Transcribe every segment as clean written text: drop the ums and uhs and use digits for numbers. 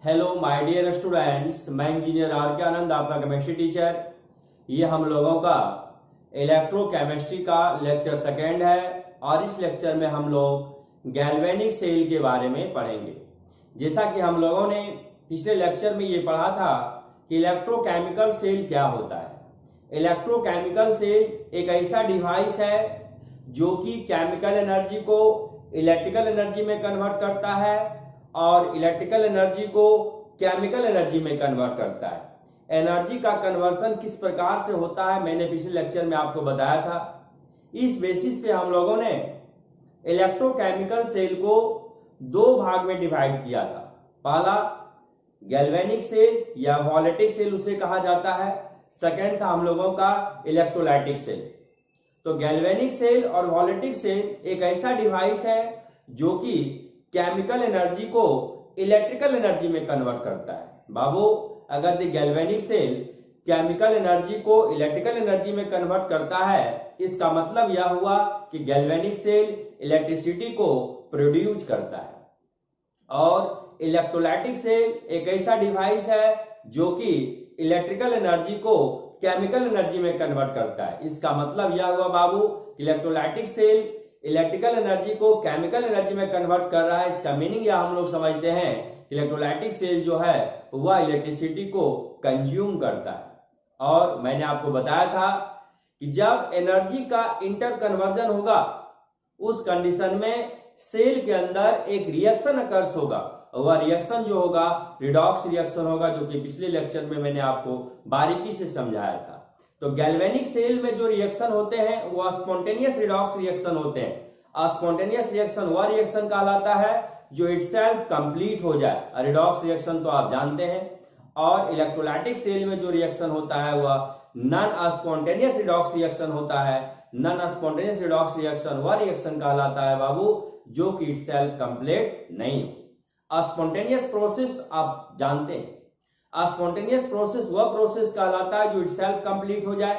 Hello my dear students, मैं engineer are के आनंद, आपका केमिस्ट्री टीचर। ये हम लोगों का इलेक्ट्रोकेमिस्ट्री का लेक्चर सेकेंड है और इस लेक्चर में हम लोग गैल्वेनिक सेल के बारे में पढ़ेंगे। जैसा कि हम लोगों ने पिछले लेक्चर में ये पढ़ा था कि इलेक्ट्रोकेमिकल सेल क्या होता है। इलेक्ट्रोकेमिकल सेल एक ऐसा डिवाइस है जो कि केमिकल एनर्जी को इलेक्ट्रिकल एनर्जी में कन्वर्ट करता है और इलेक्ट्रिकल एनर्जी को केमिकल एनर्जी में कन्वर्ट करता है। एनर्जी का कन्वर्सन किस प्रकार से होता है मैंने पिछले लेक्चर में आपको बताया था। इस बेसिस पे हम लोगों ने इलेक्ट्रोकेमिकल सेल को दो भाग में डिवाइड किया था। पहला गैल्वेनिक सेल या वॉलेटिक सेल उसे कहा जाता है। सेकेंड था हम लोगों का इलेक्ट्रोलाइटिक सेल। तो गैल्वेनिक सेल और वॉलेटिक सेल एक ऐसा डिवाइस है जो कि केमिकल एनर्जी को इलेक्ट्रिकल एनर्जी में कन्वर्ट करता है। बाबू, अगर the galvanic cell chemical energy को इलेक्ट्रिकल एनर्जी में कन्वर्ट करता है, इसका मतलब यह हुआ कि गैल्वेनिक सेल इलेक्ट्रिसिटी को प्रोड्यूस करता है। और इलेक्ट्रोलाइटिक सेल एक ऐसा डिवाइस है जो कि इलेक्ट्रिकल एनर्जी को केमिकल एनर्जी में कन्वर्ट करता है। इसका मतलब यह हुआ बाबू, इलेक्ट्रोलाइटिक सेल इलेक्ट्रिकल एनर्जी को केमिकल एनर्जी में कन्वर्ट कर रहा है। इसका मीनिंग यह हम लोग समझते हैं, इलेक्ट्रोलाइटिक सेल जो है वह इलेक्ट्रिसिटी को कंज्यूम करता है। और मैंने आपको बताया था कि जब एनर्जी का इंटर कन्वर्जन होगा उस कंडीशन में सेल के अंदर एक रिएक्शन अकर्स होगा। वह रिएक्शन जो होगा रिडॉक्स रिएक्शन होगा, जो कि पिछले लेक्चर में मैंने आपको बारीकी से समझाया था। तो गैल्वेनिक सेल में जो रिएक्शन होते हैं वो स्पॉन्टेनियस रिडॉक्स रिएक्शन होते हैं। स्पॉन्टेनियस रिएक्शन वह रिएक्शन कहलाता है जो इटसेल्फ कंप्लीट हो जाए। रिडॉक्स रिएक्शन तो आप जानते हैं। और इलेक्ट्रोलाइटिक सेल में जो रिएक्शन होता है वह नॉन स्पॉन्टेनियस रिडॉक्स रिएक्शन होता है। नॉन स्पॉन्टेनियस रिडॉक्स रिएक्शन वह रिएक्शन कहलाता है बाबू जो कि इटसेल्फ कंप्लीट नहीं हो। स्पॉन्टेनियस प्रोसेस आप जानते हैं। स्पॉन्टेनियस प्रोसेस वह प्रोसेस कहलाता है जो इटसेल्फ कंप्लीट हो जाए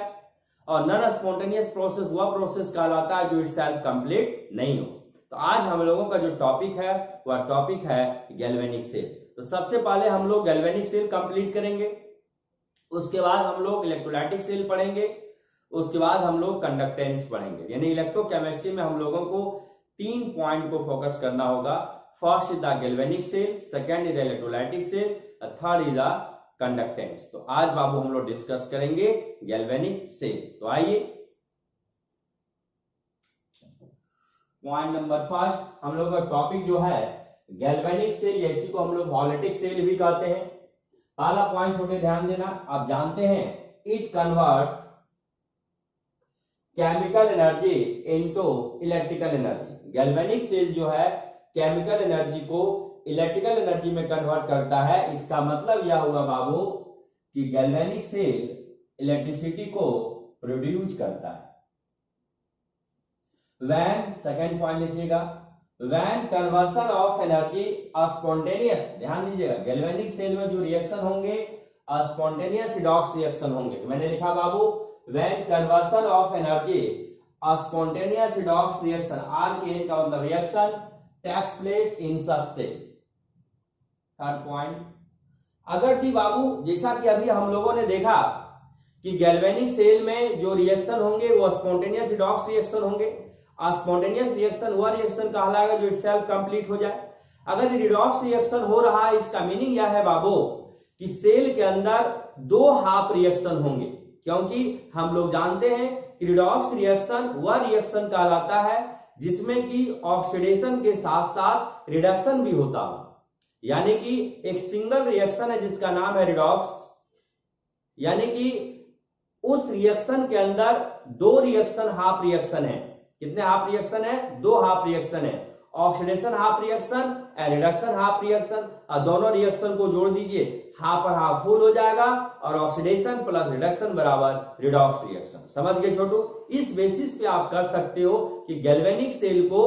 और नॉन स्पॉन्टेनियस प्रोसेस वह प्रोसेस कहलाता है जो इटसेल्फ कंप्लीट नहीं हो। तो आज हम लोगों का जो टॉपिक है वह टॉपिक है गैल्वेनिक सेल। तो सबसे पहले हम लोग गैल्वेनिक सेल कंप्लीट करेंगे, उसके बाद हम लोग इलेक्ट्रोलाइटिक सेल पढ़ेंगे, उसके बाद हम लोग कंडक्टेंस पढ़ेंगे। यानी इलेक्ट्रोकेमिस्ट्री में हम लोगों को 3 पॉइंट को फोकस करना होगा। First is the galvanic cell, second is the electrolytic cell, third is the conductance. तो आज बाबू हम लोग डिस्कस करेंगे गैल्वेनिक सेल। तो आइए पॉइंट नंबर फर्स्ट, हम लोग का टॉपिक जो है गैल्वेनिक सेल, या इसी को हम लोग वॉलेटिक सेल भी कहते हैं। पहला पॉइंट छोटे ध्यान देना, आप जानते हैं it convert chemical energy into electrical energy. Galvanic cell जो है केमिकल एनर्जी को इलेक्ट्रिकल एनर्जी में कन्वर्ट करता है। इसका मतलब यह हुआ बाबू कि गैल्वेनिक सेल इलेक्ट्रिसिटी को प्रोड्यूस करता है। व्हेन, सेकंड पॉइंट लिखिएगा, when conversion of energy spontaneous, ध्यान दीजिएगा गैल्वेनिक सेल में जो रिएक्शन होंगे स्पॉन्टेनियस रिडॉक्स रिएक्शन होंगे। तो मैंने लिखा बाबू, when conversion of energy spontaneous redox reaction, RKN का मतलब reaction takes place in such cell. Third point, अगर दी बाबू जैसा कि अभी हम लोगों ने देखा कि गैल्वेनिक सेल में जो रिएक्शन होंगे वो स्पॉन्टेनियस रिडॉक्स रिएक्शन होंगे। स्पॉन्टेनियस रिएक्शन वह रिएक्शन कहलाएगा जो इटसेल्फ कंप्लीट हो जाए। अगर रिडॉक्स रिएक्शन हो रहा है, इसका मीनिंग यह है बाबू कि सेल के अंदर 2 हाफ रिएक्शन होंगे, क्योंकि हम लोग जानते हैं कि रिडॉक्स रिएक्शन वह रिएक्शन कहलाता है जिसमें कि ऑक्सीडेशन के साथ साथ रिडक्शन भी होता हो। यानी कि एक सिंगल रिएक्शन है जिसका नाम है रिडॉक्स, यानी कि उस रिएक्शन के अंदर 2 रिएक्शन हाफ रिएक्शन है। कितने हाफ रिएक्शन है? 2 हाफ रिएक्शन है। Oxidation half reaction and reduction half reaction. और दोनों रिएक्शन को जोड़ दीजिए, हाफ और हाफ फुल हो जाएगा और ऑक्सीडेशन प्लस रिडक्शन बराबर रिडॉक्स रिएक्शन। समझ गए छोटू? इस बेसिस पे आप कर सकते हो कि गैल्वेनिक सेल को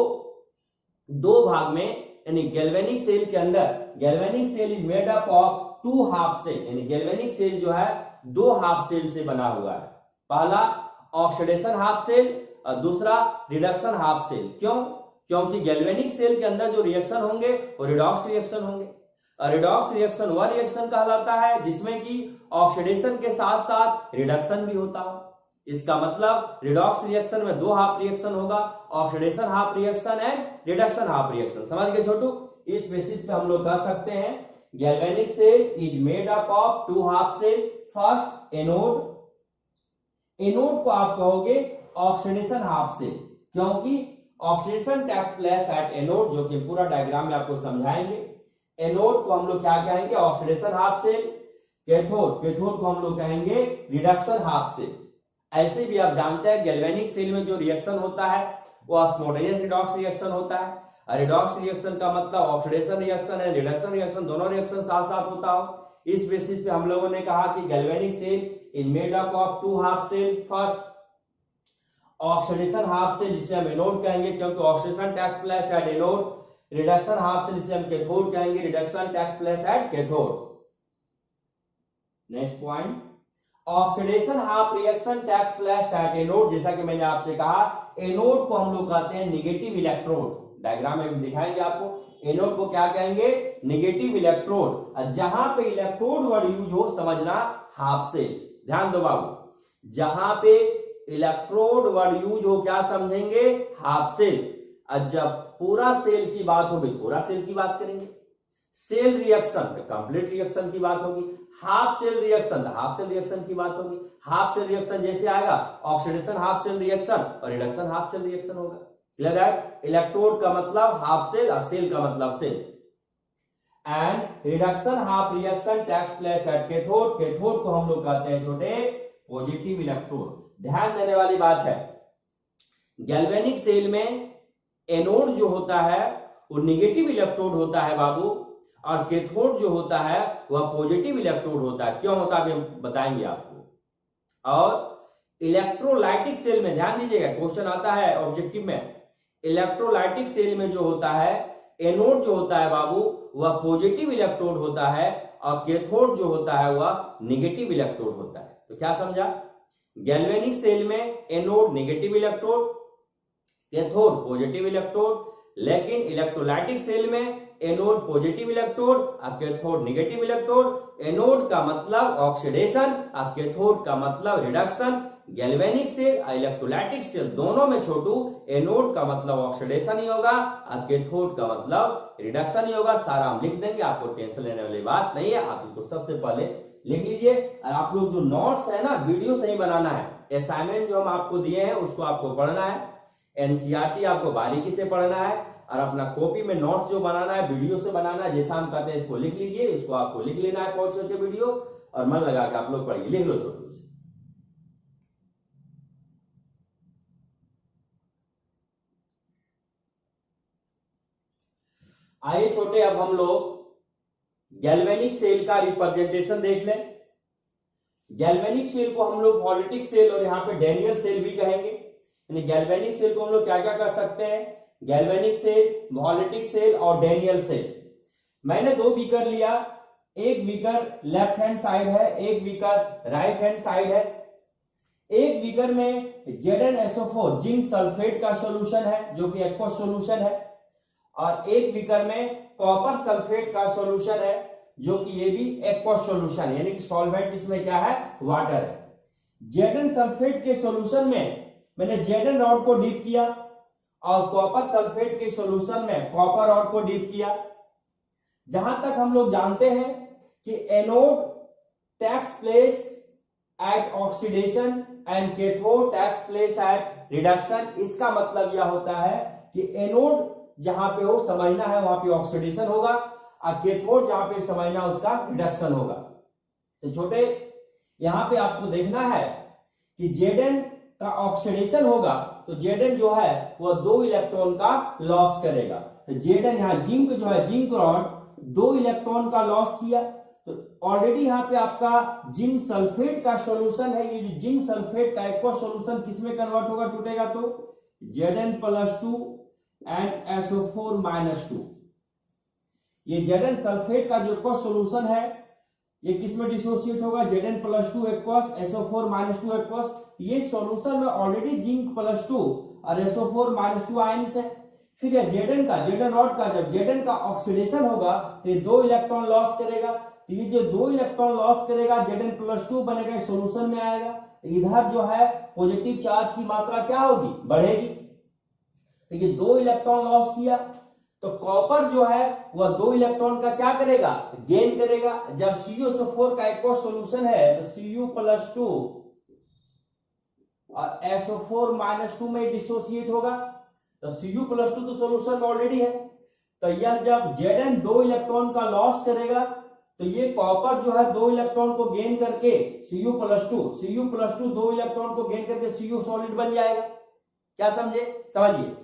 2 भाग में, यानी गैल्वेनिक सेल के अंदर galvanic cell is made up of 2 half cell, यानी गैल्वेनिक सेल जो है 2 हाफ सेल से बना हुआ है। पहला ऑक्सीडेशन हाफ सेल और दूसरा रिडक्शन हाफ सेल। क्यों? क्योंकि गैल्वेनिक सेल के अंदर जो रिएक्शन होंगे वो रिडॉक्स रिएक्शन होंगे। रिडॉक्स रिएक्शन वह रिएक्शन कहलाता है जिसमें कि ऑक्सीडेशन के साथ साथ रिडक्शन भी होता हो। इसका मतलब रिडॉक्स रिएक्शन में दो हाफ रिएक्शन होगा, oxidation half reaction and reduction half reaction. समझ गए छोटू? इस बेसिस पे हम लोग कह सकते हैं galvanic cell is made up of two half cell. First anode, anode को आप कहोगे ऑक्सीडेशन हाफ सेल, क्योंकि oxidation takes place at anode, जो कि पूरा डायग्राम में आपको समझाएंगे। एनोड को हम लोग क्या कहेंगे? Oxidation half cell. Cathode, cathode को हम लोग कहेंगे रिडक्शन हाफ सेल। ऐसे भी आप जानते हैं गैल्वेनिक सेल में जो रिएक्शन होता है वो स्पॉन्टेनियस रिडॉक्स रिएक्शन होता है। रिडॉक्स रिएक्शन का मतलब ऑक्सीडेशन रिएक्शन है, रिडक्शन रिएक्शन, दोनों रिएक्शन साथ साथ होता हो। इस बेसिस पे हम लोगों ने कहा कि galvanic cell is made up of two half cell. First oxidation half cell, जिसे हम एनोड कहेंगे क्योंकि oxidation takes place at anode. Reduction half cell, जिसे हम कैथोड कहेंगे, reduction takes place at cathode. Next point, oxidation half reaction takes place at anode. जैसा कि मैंने आपसे कहा एनोड को हम लोग कहते हैं निगेटिव इलेक्ट्रोड। डायग्राम में दिखाएंगे आपको, एनोड को क्या कहेंगे? Negative electrode. जहां पे इलेक्ट्रोड वर्ड यूज हो समझना हाफ सेल। ध्यान दो बाबू, जहां पे इलेक्ट्रोड वर्ड यूज हो क्या समझेंगे? Half cell. जब पूरा सेल की बात होगी पूरा सेल की बात करेंगे। सेल रिएक्शन पे कंप्लीट रिएक्शन की बात होगी। Half cell reaction, half cell reaction की बात होगी। हाफ सेल रिएक्शन जैसे आएगा ऑक्सीडेशन हाफ सेल रिएक्शन और रिडक्शन हाफ सेल रिएक्शन होगा। क्लियर है? इलेक्ट्रोड का मतलब हाफ सेल और सेल का मतलब cell. And reduction half reaction takes place at cathode. Cathode को हम लोग कहते हैं छोटे पॉजिटिव इलेक्ट्रोड। ध्यान देने वाली बात है, गैल्वेनिक सेल में एनोड जो होता है वो निगेटिव इलेक्ट्रोड होता है बाबू, और कैथोड जो होता है वह पॉजिटिव इलेक्ट्रोड होता है। क्यों होता है हम बताएंगे आपको। और इलेक्ट्रोलाइटिक सेल में ध्यान दीजिएगा, क्वेश्चन आता है ऑब्जेक्टिव में। इलेक्ट्रोलाइटिक सेल में जो होता है एनोड जो होता है बाबू वह पॉजिटिव इलेक्ट्रोड होता है और कैथोड जो होता है वह निगेटिव इलेक्ट्रोड होता है। तो क्या समझा? गैल्वेनिक सेल में anode negative electrode, cathode positive electrode. लेकिन इलेक्ट्रोलाइटिक सेल में एनोड पॉजिटिव इलेक्ट्रोड और कैथोड निगेटिव इलेक्ट्रोड। एनोड का मतलब ऑक्सीडेशन और कैथोड का मतलब रिडक्शन। गैल्वेनिक सेल और इलेक्ट्रोलाइटिक सेल दोनों में छोटू एनोड का मतलब ऑक्सीडेशन ही होगा और कैथोड का मतलब रिडक्शन ही होगा। सारा हम लिख देंगे, आपको टेंशन लेने वाली बात नहीं है। आप इसको सबसे पहले लिख लीजिए। और आप लोग जो नोट्स है ना वीडियो से ही बनाना है। असाइनमेंट जो हम आपको दिए हैं उसको आपको पढ़ना है, एनसीईआरटी आपको बारीकी से पढ़ना है, और अपना कॉपी में नोट्स जो बनाना है वीडियो से बनाना है। जैसा हम कहते हैं इसको लिख लीजिए, इसको आपको लिख लेना है पॉज करके वीडियो, और मन लगा के आप लोग पढ़िए। लिख लो छोटू से। आइए छोटे, अब हम लोग गैल्वेनिक सेल का रिप्रेजेंटेशन देख लें। गैल्वेनिक सेल को हम लोग वॉलेटिक सेल और यहाँ पे डेनियल सेल भी कहेंगे। यानी गैल्वेनिक सेल को हम लोग क्या क्या कर सकते हैं? गैल्वेनिक सेल, वॉलेटिक सेल और डेनियल सेल। मैंने दो बीकर लिया, एक बीकर लेफ्ट हैंड साइड है, एक बीकर राइट हैंड साइड है। एक बीकर में ZnSO4 जिंक सल्फेट का सॉल्यूशन है जो कि एक्वस सॉल्यूशन है, और एक बीकर में कॉपर सल्फेट का सॉल्यूशन है जो कि ये भी एक्वस सॉल्यूशन है, यानी कि सॉल्वेंट इसमें क्या है? वाटर है। Zn सल्फेट के सॉल्यूशन में मैंने Zn रॉड को डीप किया और कॉपर सल्फेट के सॉल्यूशन में कॉपर रॉड को डीप किया। जहां तक हम लोग जानते हैं कि anode takes place at oxidation and cathode takes place at reduction. इसका मतलब यह होता है कि एनोड जहां पे हो समझना है वहां पे ऑक्सीडेशन होगा, और कैथोड जहां पे समझना उसका रिडक्शन होगा। तो छोटे यहां पे आपको देखना है कि Zn का ऑक्सीडेशन होगा तो Zn जो है वह 2 इलेक्ट्रॉन का लॉस करेगा। तो Zn यहाँ जिंक जो है, जिंक रॉड 2 इलेक्ट्रॉन का लॉस किया। तो ऑलरेडी यहाँ पे आपका जिंक सल्फेट का सॉल्यूशन है। ये जो जिंक सल्फेट का एक्वस सॉल्यूशन किसमें कन्वर्ट होगा टूटेगा? तो Zn+2 एंड SO4-2। ये Zn सल्फेट का जो एक्वस सॉल्यूशन है ये किसमें डिसोसिएट होगा? Zn+2 aqueous, SO4-2 aqueous. ये सॉल्यूशन में ऑलरेडी जिंक+2 और SO4-2 आयंस है। फिर यह जेडन रॉड का जब जेडन का ऑक्सीडेशन होगा तो ये 2 इलेक्ट्रॉन लॉस करेगा, तो ये जो 2 इलेक्ट्रॉन लॉस करेगा Zn+2 बनेगा, सॉल्यूशन में आएगा। तो इधर जो है पॉजिटिव चार्ज की मात्रा क्या होगी, बढ़ेगी। तो ये 2 इलेक्ट्रॉन लॉस किया तो कॉपर जो है वह 2 इलेक्ट्रॉन का क्या करेगा, गेन करेगा। जब CuSO4 का एक और सॉल्यूशन है तो Cu+2 और SO4-2 में डिसोसिएट होगा, तो Cu+2 तो सॉल्यूशन में ऑलरेडी है। तो यह जब Zn 2 इलेक्ट्रॉन का लॉस करेगा तो ये कॉपर जो है 2 इलेक्ट्रॉन को गेन करके Cu+2 2 इलेक्ट्रॉन को गेन करके Cu सॉलिड बन जाएगा। क्या समझे, समझिए।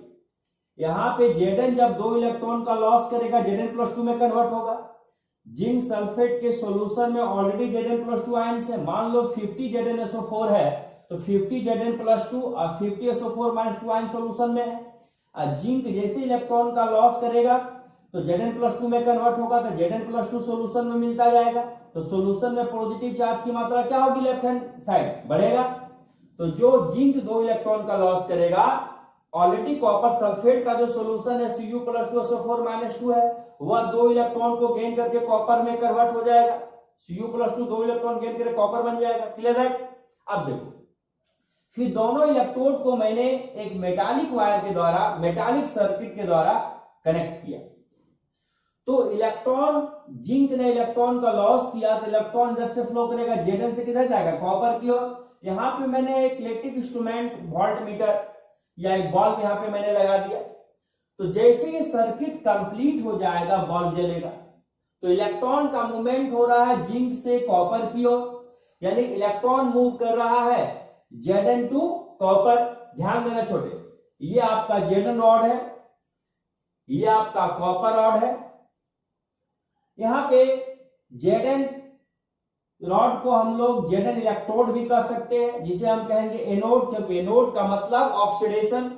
यहां पे Zn जब 2 इलेक्ट्रॉन का लॉस करेगा Zn+2 में कन्वर्ट होगा। जिंक सल्फेट के सॉल्यूशन में ऑलरेडी Zn+2 आयंस है। मान लो 50 ZnSO4 है तो 50 Zn+2 और 50 SO4-2 आयन सॉल्यूशन में है। और जिंक जैसे इलेक्ट्रॉन का लॉस करेगा तो Zn+2 में कन्वर्ट होगा, तो Zn+2 सॉल्यूशन में मिलता जाएगा। तो सॉल्यूशन में पॉजिटिव चार्ज की मात्रा क्या होगी, लेफ्ट हैंड साइड बढ़ेगा। तो जो जिंक 2 इलेक्ट्रॉन का लॉस करेगा, ऑलरेडी कॉपर सल्फेट का जो सॉल्यूशन है Cu+2 SO4-2 है, वह 2 इलेक्ट्रॉन को गेन करके कॉपर में कन्वर्ट हो जाएगा। Cu+2 2 इलेक्ट्रॉन गेन करके कॉपर बन जाएगा। क्लियर है। अब देखो, फिर दोनों इलेक्ट्रोड को मैंने एक मेटालिक वायर के द्वारा, मेटालिक सर्किट के द्वारा कनेक्ट किया। तो इलेक्ट्रॉन, जिंक ने इलेक्ट्रॉन का लॉस किया तो इलेक्ट्रॉन इधर से फ्लो करेगा, Zn से किधर जाएगा, कॉपर की ओर। यहां पे मैंने एक इलेक्ट्रिक इंस्ट्रूमेंट वोल्ट मीटर या एक बल्ब यहां पे मैंने लगा दिया। तो जैसे ये सर्किट कंप्लीट हो जाएगा, बल्ब जलेगा। तो इलेक्ट्रॉन का मूवमेंट हो रहा है जिंक से कॉपर की ओर, यानी इलेक्ट्रॉन मूव कर रहा है Zn टू कॉपर। ध्यान देना छोटे, ये आपका Zn रॉड है, ये आपका कॉपर रॉड है। यहां पे Zn रॉड को हम लोग Zn इलेक्ट्रोड भी कह सकते हैं, जिसे हम कहेंगे एनोड, क्योंकि एनोड का मतलब ऑक्सीडेशन,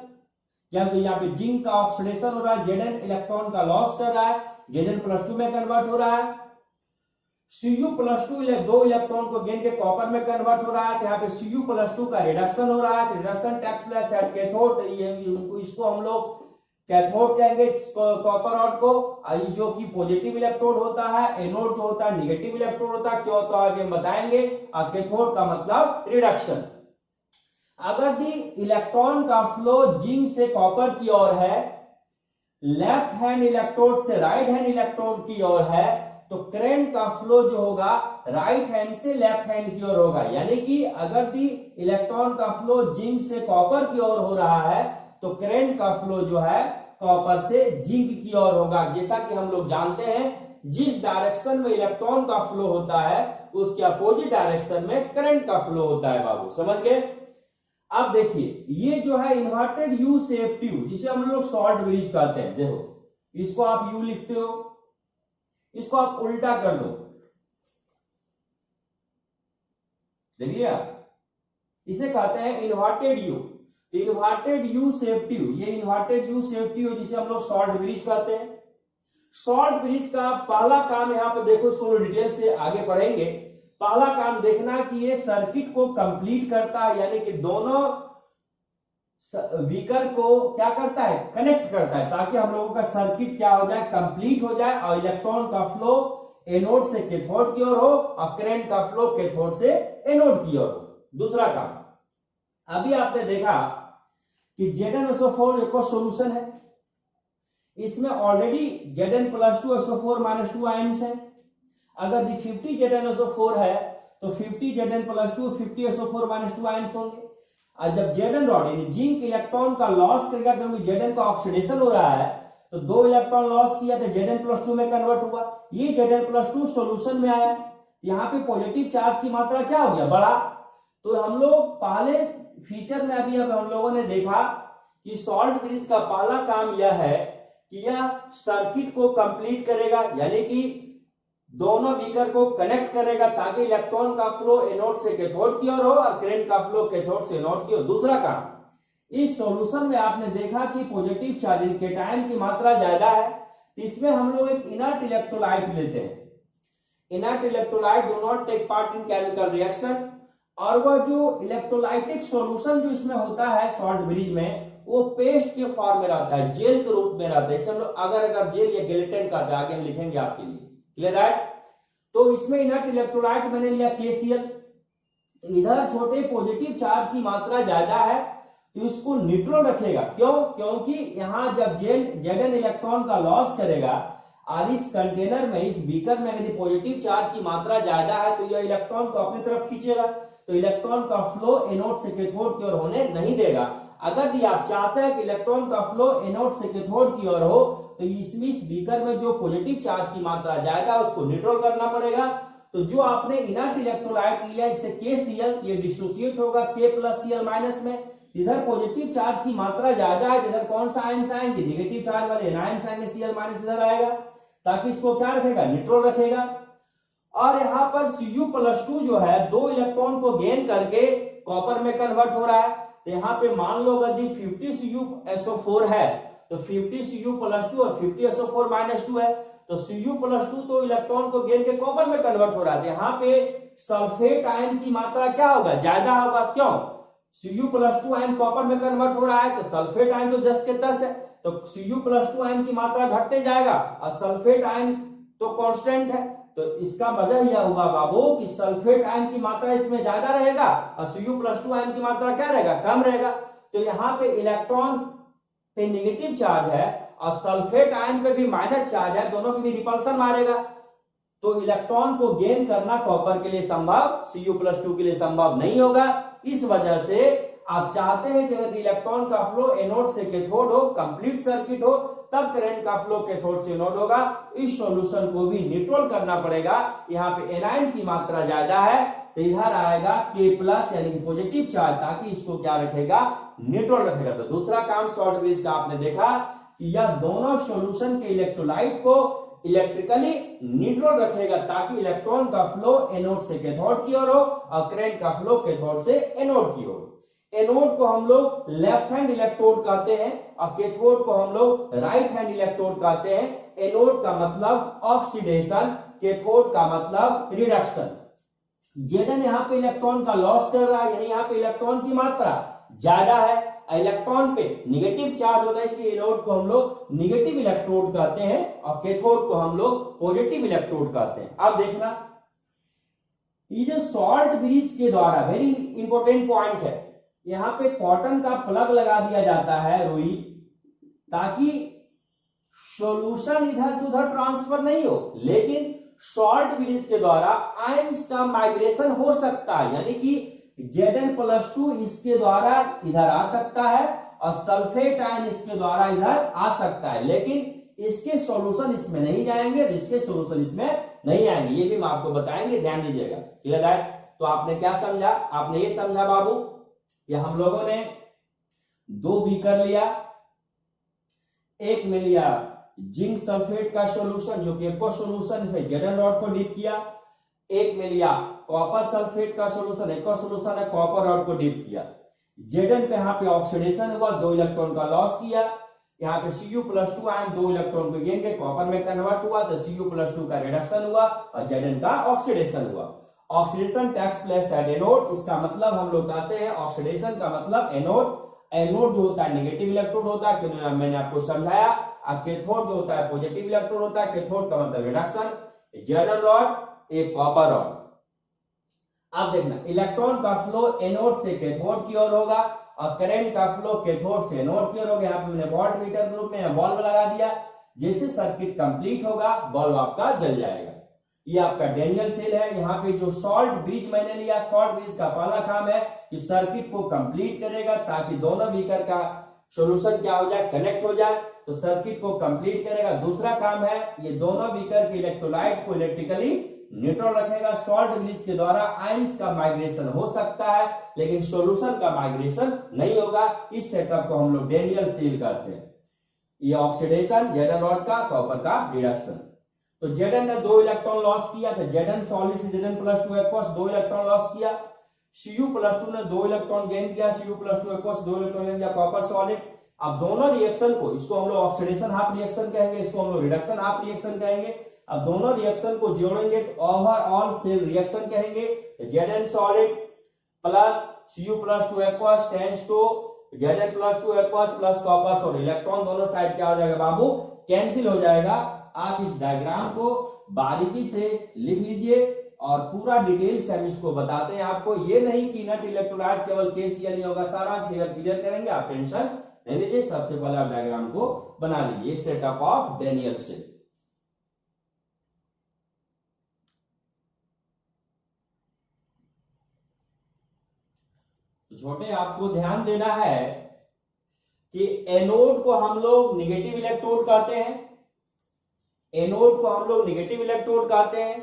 क्योंकि यहाँ पे जिंक का ऑक्सीडेशन हो रहा है, Zn इलेक्ट्रॉन का लॉस कर रहा है, Zn+2 में कन्वर्ट हो रहा है। Cu+2 2 इलेक्ट्रॉन को गेन के कॉपर में कन्वर्ट हो रहा है, तो यहाँ पे Cu+2 का रिडक्शन हो रहा है। Reduction takes place at cathode, इसको हम लोग कैथोड कहेंगे कॉपर रॉड को। जो कि पॉजिटिव इलेक्ट्रोड होता है, एनोड जो होता है निगेटिव इलेक्ट्रोड होता है। क्यों, तो आगे हम बताएंगे। और कैथोड का मतलब रिडक्शन। अगर दी इलेक्ट्रॉन का फ्लो जिंक से कॉपर की ओर है, लेफ्ट हैंड इलेक्ट्रोड से राइट हैंड इलेक्ट्रोड की ओर है, तो करंट का फ्लो जो होगा राइट हैंड से लेफ्ट हैंड की ओर होगा। यानी कि अगर दी इलेक्ट्रॉन का फ्लो जिंक से कॉपर की ओर हो रहा है तो करंट का फ्लो जो है कॉपर से जिंक की ओर होगा। जैसा कि हम लोग जानते हैं, जिस डायरेक्शन में इलेक्ट्रॉन का फ्लो होता है उसके अपोजिट डायरेक्शन में करंट का फ्लो होता है। बाबू समझ गए। अब देखिए, ये जो है इन्वर्टेड यू शेप ट्यूब, जिसे हम लोग शॉर्ट ब्रिज कहते हैं। देखो, इसको आप यू लिखते हो, इसको आप उल्टा कर दो, देखिए इसे कहते हैं inverted you. Inverted U shape tube, ये इन्वर्टेड यू शेप ट्यूब जिसे हम लोग शॉर्ट ब्रिज कहते हैं। शॉर्ट ब्रिज का पहला काम यहाँ पे देखो, इसको डिटेल से आगे पढ़ेंगे। पहला काम देखना कि ये सर्किट को कंप्लीट करता है, यानी कि दोनों वीकर को क्या करता है, कनेक्ट करता है, ताकि हम लोगों का सर्किट क्या हो जाए, कंप्लीट हो जाए और इलेक्ट्रॉन का फ्लो एनोड से कैथोड की ओर हो और करंट का फ्लो कैथोड से एनोड की ओर हो। दूसरा काम, अभी आपने देखा कि ZnSO4 एक और सॉल्यूशन है, इसमें ऑलरेडी Zn+2 SO4-2 आयंस है। अगर 50 ZnSO4 है तो 50 Zn+2 50 SO4-2 आयंस होंगे। और जब Zn रॉड यानी जिंक इलेक्ट्रॉन का लॉस करेगा, क्योंकि Zn का ऑक्सीडेशन हो रहा है, तो 2 इलेक्ट्रॉन लॉस किया तो Zn+2 में कन्वर्ट हुआ। ये Zn+2 सॉल्यूशन में आया, यहाँ पे पॉजिटिव चार्ज की मात्रा क्या हो गया, बढ़ा। तो हम लोग पहले फीचर में अभी अब हम लोगों ने देखा कि सॉल्ट ब्रिज का पहला काम यह है कि यह सर्किट को कंप्लीट करेगा, यानी कि दोनों बीकर को कनेक्ट करेगा ताकि इलेक्ट्रॉन का फ्लो एनोड से कैथोड की ओर हो और करंट का फ्लो कैथोड से एनोड की ओर। दूसरा काम, इस सॉल्यूशन में आपने देखा कि पॉजिटिव चार्ज केटायन की मात्रा ज्यादा है, इसमें हम लोग एक इनर्ट इलेक्ट्रोलाइट लेते हैं। Inert electrolyte do not take part in chemical reaction, और वह जो इलेक्ट्रोलाइटिक सॉल्यूशन जो इसमें होता है शॉर्ट ब्रिज में, वो पेस्ट के फॉर्म में रहता है, जेल के रूप में रहता है। इसे हम लोग अगर अगर जेल या गेलेटिन का आगे हम लिखेंगे आपके लिए, क्लियर है। तो इसमें इनर्ट इलेक्ट्रोलाइट मैंने लिया KCl। इधर छोटे पॉजिटिव चार्ज की मात्रा ज्यादा है तो इसको न्यूट्रल रखेगा। क्यों? क्योंकि यहां जब Zn इलेक्ट्रॉन का लॉस करेगा और इस कंटेनर में, इस बीकर में यदि पॉजिटिव चार्ज की मात्रा ज्यादा है तो यह इलेक्ट्रॉन को अपनी तरफ खींचेगा, तो इलेक्ट्रॉन का फ्लो एनोड से कैथोड की ओर होने नहीं देगा। अगर यदि आप चाहते हैं कि इलेक्ट्रॉन का फ्लो एनोड से कैथोड की ओर हो तो इसमें इस बीकर में जो पॉजिटिव चार्ज की मात्रा ज्यादा है उसको न्यूट्रल करना पड़ेगा। तो जो आपने इनर्ट इलेक्ट्रोलाइट लिया इससे KCl, ये डिसोसिएट होगा K+Cl- में। इधर पॉजिटिव चार्ज की मात्रा ज्यादा है, इधर कौन सा आयंस आएंगे? नेगेटिव चार्ज वाले आयंस आएंगे, Cl- इधर आएगा, ताकि इसको क्या रखेगा? न्यूट्रल रखेगा। और यहाँ पर Cu+2 जो है 2 इलेक्ट्रॉन को गेन करके कॉपर में कन्वर्ट हो रहा है। तो यहाँ पे मान लो यदि 50 CuSO4 है तो 50 Cu+2 और 50 SO4-2 है, तो Cu+2 तो इलेक्ट्रॉन को गेन के कॉपर में कन्वर्ट हो रहा है। यहाँ पे सल्फेट आयन की मात्रा क्या होगा? ज्यादा होगा। क्यों? Cu+2 आयन कॉपर में कन्वर्ट हो रहा है तो सल्फेट आयन तो 10 के 10 है, तो Cu+2 आयन की मात्रा घटते जाएगा और सल्फेट आयन तो कांस्टेंट है। तो इसका वजह यह हुआ बाबू कि सल्फेट आयन की मात्रा इसमें ज्यादा रहेगा और Cu+2 आयन की मात्रा क्या रहेगा? कम रहेगा। तो यहाँ पे इलेक्ट्रॉन पे नेगेटिव चार्ज है और सल्फेट आयन पे भी माइनस चार्ज है, दोनों की भी रिपल्सन मारेगा। तो इलेक्ट्रॉन को गेन करना कॉपर के लिए संभव, Cu+2 के लिए संभव नहीं होगा। इस वजह से आप चाहते हैं कि यदि इलेक्ट्रॉन का फ्लो एनोड से कैथोड हो, कंप्लीट सर्किट हो, तब करंट का फ्लो कैथोड से एनोड होगा। इस सॉल्यूशन को भी न्यूट्रल करना पड़ेगा। यहाँ पे एनायन की मात्रा ज्यादा है तो इधर आएगा K+ यानी कि पॉजिटिव चार्ज, ताकि इसको क्या रखेगा? न्यूट्रल रखेगा। तो दूसरा काम शॉर्ट ब्रिज का आपने देखा कि यह दोनों सॉल्यूशन के इलेक्ट्रोलाइट को इलेक्ट्रिकली न्यूट्रल रखेगा, ताकि इलेक्ट्रॉन का फ्लो एनोड से कैथोड की ओर हो और करंट का फ्लो कैथोड से एनोड की ओर। एनोड को हम लोग लेफ्ट हैंड इलेक्ट्रोड कहते हैं और कैथोड को हम लोग राइट हैंड इलेक्ट्रोड कहते हैं। एनोड का मतलब ऑक्सीडेशन, कैथोड का मतलब रिडक्शन। Zn यहाँ पे इलेक्ट्रॉन का लॉस कर रहा है, यानी यहाँ पे इलेक्ट्रॉन की मात्रा ज्यादा है, इलेक्ट्रॉन पे निगेटिव चार्ज होता है, इसलिए एनोड को हम लोग निगेटिव इलेक्ट्रोड कहते हैं और कैथोड को हम लोग पॉजिटिव इलेक्ट्रोड कहते हैं। अब देखना, ये जो सॉल्ट ब्रिज के द्वारा वेरी इंपॉर्टेंट पॉइंट है, यहाँ पे कॉटन का प्लग लगा दिया जाता है रुई, ताकि सॉल्यूशन इधर से उधर ट्रांसफर नहीं हो, लेकिन सॉल्ट ब्रिज के द्वारा आयंस का माइग्रेशन हो सकता है, यानी कि Zn+2 इसके द्वारा इधर आ सकता है और सल्फेट आयन इसके द्वारा इधर आ सकता है, लेकिन इसके सॉल्यूशन इसमें नहीं जाएंगे, इसके सॉल्यूशन इसमें नहीं आएंगे। ये भी हम आपको बताएंगे, ध्यान दीजिएगा, क्लियर है। तो आपने क्या समझा? आपने ये समझा बाबू, ये हम लोगों ने 2 बीकर लिया, एक में लिया जिंक सल्फेट का सॉल्यूशन जो कि एक्वा सॉल्यूशन है, Zn रॉड को डीप किया, एक में लिया कॉपर सल्फेट का सॉल्यूशन, एक्वा सॉल्यूशन है, कॉपर रॉड को डीप किया। Zn का यहाँ पे ऑक्सीडेशन हुआ, 2 इलेक्ट्रॉन का लॉस किया, यहाँ पे Cu+2 आयन 2 इलेक्ट्रॉन को गेन के कॉपर में कन्वर्ट हुआ, तो Cu+2 का रिडक्शन हुआ और Zn का ऑक्सीडेशन हुआ। Oxidation takes place at anode, इसका मतलब हम लोग कहते हैं ऑक्सीडेशन का मतलब एनोड। एनोड जो होता है नेगेटिव इलेक्ट्रोड होता है, क्योंकि मैंने आपको समझाया। कैथोड जो होता है पॉजिटिव इलेक्ट्रोड होता है, कैथोड का मतलब रिडक्शन। Zn रॉड, एक कॉपर रॉड। अब देखना, इलेक्ट्रॉन का फ्लो एनोड से कैथोड की ओर होगा और करंट का फ्लो कैथोड से एनोड की ओर होगा। यहाँ पे मैंने वॉट मीटर के रूप में बल्ब लगा दिया, जैसे सर्किट कंप्लीट होगा बल्ब आपका जल जाएगा। ये आपका डेनियल सेल है। यहाँ पे जो सॉल्ट ब्रिज मैंने लिया, सॉल्ट ब्रिज का पहला काम है कि सर्किट को कंप्लीट करेगा, ताकि दोनों बीकर का सॉल्यूशन क्या हो जाए? कनेक्ट हो जाए, तो सर्किट को कंप्लीट करेगा। दूसरा काम है ये दोनों बीकर के इलेक्ट्रोलाइट को इलेक्ट्रिकली न्यूट्रल रखेगा। सॉल्ट ब्रिज के द्वारा आयंस का माइग्रेशन हो सकता है, लेकिन सॉल्यूशन का माइग्रेशन नहीं होगा। इस सेटअप को हम लोग डेनियल सेल कहते हैं। ये ऑक्सीडेशन Zn रॉड का, कॉपर का रिडक्शन। तो Zn ने 2 इलेक्ट्रॉन लॉस किया, तो Zn सॉलिड से Zn+2 एक्वस 2 इलेक्ट्रॉन लॉस किया। Cu+2 ने 2 इलेक्ट्रॉन गेन किया, Cu+2 एक्वस 2 इलेक्ट्रॉन गेन किया, कॉपर सॉलिड। अब दोनों रिएक्शन को, इसको हम लोग ऑक्सीडेशन हाफ रिएक्शन कहेंगे, इसको हम लोग रिडक्शन हाफ रिएक्शन कहेंगे। अब दोनों रिएक्शन को जोड़ेंगे तो ओवरऑल सेल रिएक्शन कहेंगे। Zn solid plus Cu+2 aqueous tends to Zn+2 aqueous plus copper salt, electron दोनों साइड क्या हो जाएगा बाबू, कैंसिल हो जाएगा। आप इस डायग्राम को बारीकी से लिख लीजिए और पूरा डिटेल से हम इसको बताते हैं आपको। ये नहीं कि नट इलेक्ट्रोलाइट केवल KCl नहीं होगा, सारा फिगर क्लियर करेंगे, आप टेंशन नहीं लीजिए। सबसे पहले आप डायग्राम को बना लीजिए, सेटअप ऑफ डेनियल सेल। छोटे आपको ध्यान देना है कि एनोड को हम लोग निगेटिव इलेक्ट्रोड कहते हैं, एनोड को हम लोग निगेटिव इलेक्ट्रोड कहते हैं,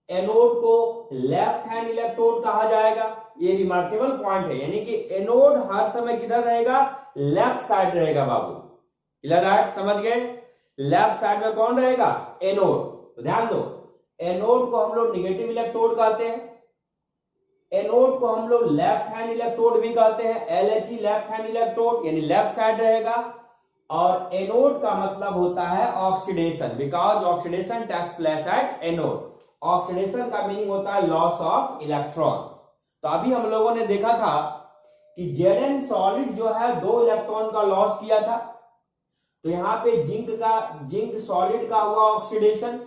एनोड को लेफ्ट हैंड इलेक्ट्रोड कहा जाएगा। ये रिमार्केबल पॉइंट है, यानी कि एनोड हर समय किधर रहेगा, लेफ्ट साइड रहेगा बाबू, क्लियर, समझ गए। लेफ्ट साइड में कौन रहेगा, एनोड। तो ध्यान दो, एनोड को हम लोग निगेटिव इलेक्ट्रोड कहते हैं, एनोड को हम लोग लेफ्ट हैंड इलेक्ट्रोड भी कहते हैं, LHE लेफ्ट हैंड इलेक्ट्रोड, यानी लेफ्ट साइड रहेगा। और एनोड का मतलब होता है oxidation, because oxidation takes place at anode. Oxidation का मीनिंग होता है लॉस ऑफ इलेक्ट्रॉन। तो अभी हम लोगों ने देखा था कि Zn सॉलिड जो है 2 इलेक्ट्रॉन का लॉस किया था। तो यहां पे जिंक सॉलिड का हुआ ऑक्सीडेशन।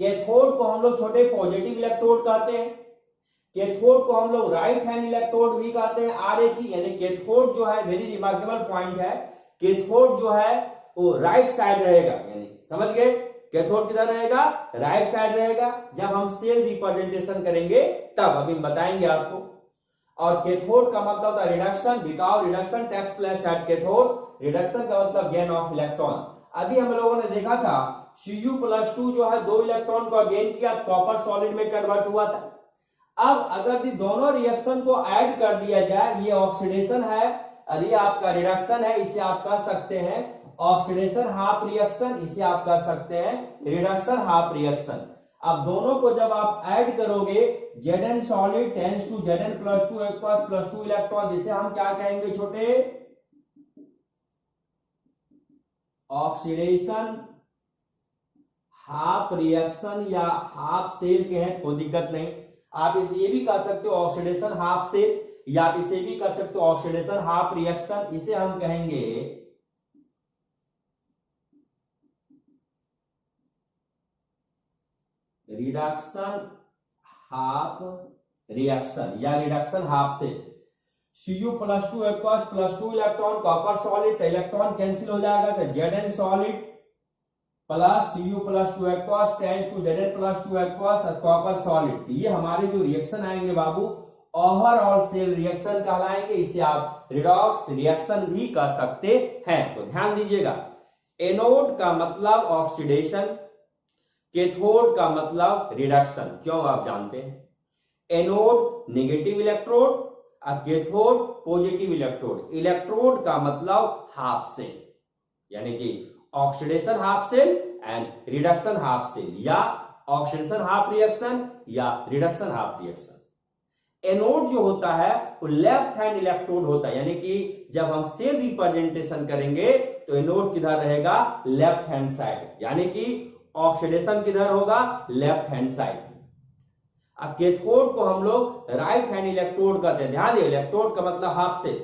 कैथोड को हम लोग छोटे पॉजिटिव इलेक्ट्रोड कहते हैं, कैथोड को हम लोग राइट हैंड इलेक्ट्रोड भी कहते हैं, RHE, यानी कैथोड जो है, वेरी रिमार्केबल पॉइंट है, कैथोड जो है वो राइट साइड रहेगा, यानी समझ गए, कैथोड किधर रहेगा, राइट साइड रहेगा। जब हम सेल रिप्रेजेंटेशन करेंगे तब अभी हम बताएंगे आपको। और कैथोड का मतलब होता है reduction, because reduction takes place at cathode. Reduction का मतलब गेन ऑफ इलेक्ट्रॉन। अभी हम लोगों ने देखा था Cu+2 जो है 2 इलेक्ट्रॉन को गेन किया, कॉपर सॉलिड में कन्वर्ट हुआ था। अब अगर दोनों रिएक्शन को ऐड कर दिया जाए, ये ऑक्सीडेशन है और ये आपका रिडक्शन है, इसे आप कह सकते हैं ऑक्सीडेशन हाफ रिएक्शन, इसे आप कह सकते हैं रिडक्शन हाफ रिएक्शन। अब दोनों को जब आप ऐड करोगे, Zn solid tends to Zn+2 aqueous +2 electron, जिसे हम क्या कहेंगे छोटे, ऑक्सीडेशन हाफ रिएक्शन या हाफ सेल के हैं, कोई दिक्कत नहीं। आप इसे ये भी कह सकते हो ऑक्सीडेशन हाफ सेल, या आप इसे भी कह सकते हो ऑक्सीडेशन हाफ रिएक्शन। इसे हम कहेंगे रिडक्शन हाफ रिएक्शन या reduction half cell. Cu+2 aqueous +2 electron, copper solid, तो इलेक्ट्रॉन कैंसिल हो जाएगा, तो Zn solid plus Cu+2 aqueous tends to Zn+2 aqueous और कॉपर सॉलिड। ये हमारे जो रिएक्शन आएंगे बाबू, ओवरऑल सेल रिएक्शन कहलाएंगे। इसे आप रिडॉक्स रिएक्शन भी कह सकते हैं। तो ध्यान दीजिएगा, एनोड का मतलब ऑक्सीडेशन, कैथोड का मतलब रिडक्शन। क्यों, आप जानते हैं, एनोड नेगेटिव इलेक्ट्रोड और कैथोड पॉजिटिव इलेक्ट्रोड। इलेक्ट्रोड का मतलब हाफ सेल, यानी कि oxidation half cell and reduction half cell, या ऑक्सीडेशन हाफ रिएक्शन या रिडक्शन हाफ रिएक्शन। एनोड जो होता है वो लेफ्ट हैंड इलेक्ट्रोड होता है, यानी कि जब हम सेल रिप्रेजेंटेशन करेंगे तो एनोड किधर रहेगा, लेफ्ट हैंड साइड, यानी कि ऑक्सीडेशन किधर होगा, लेफ्ट हैंड साइड। अब कैथोड को हम लोग राइट हैंड इलेक्ट्रोड कहते हैं। ध्यान दिए, इलेक्ट्रोड का मतलब हाफ सेल,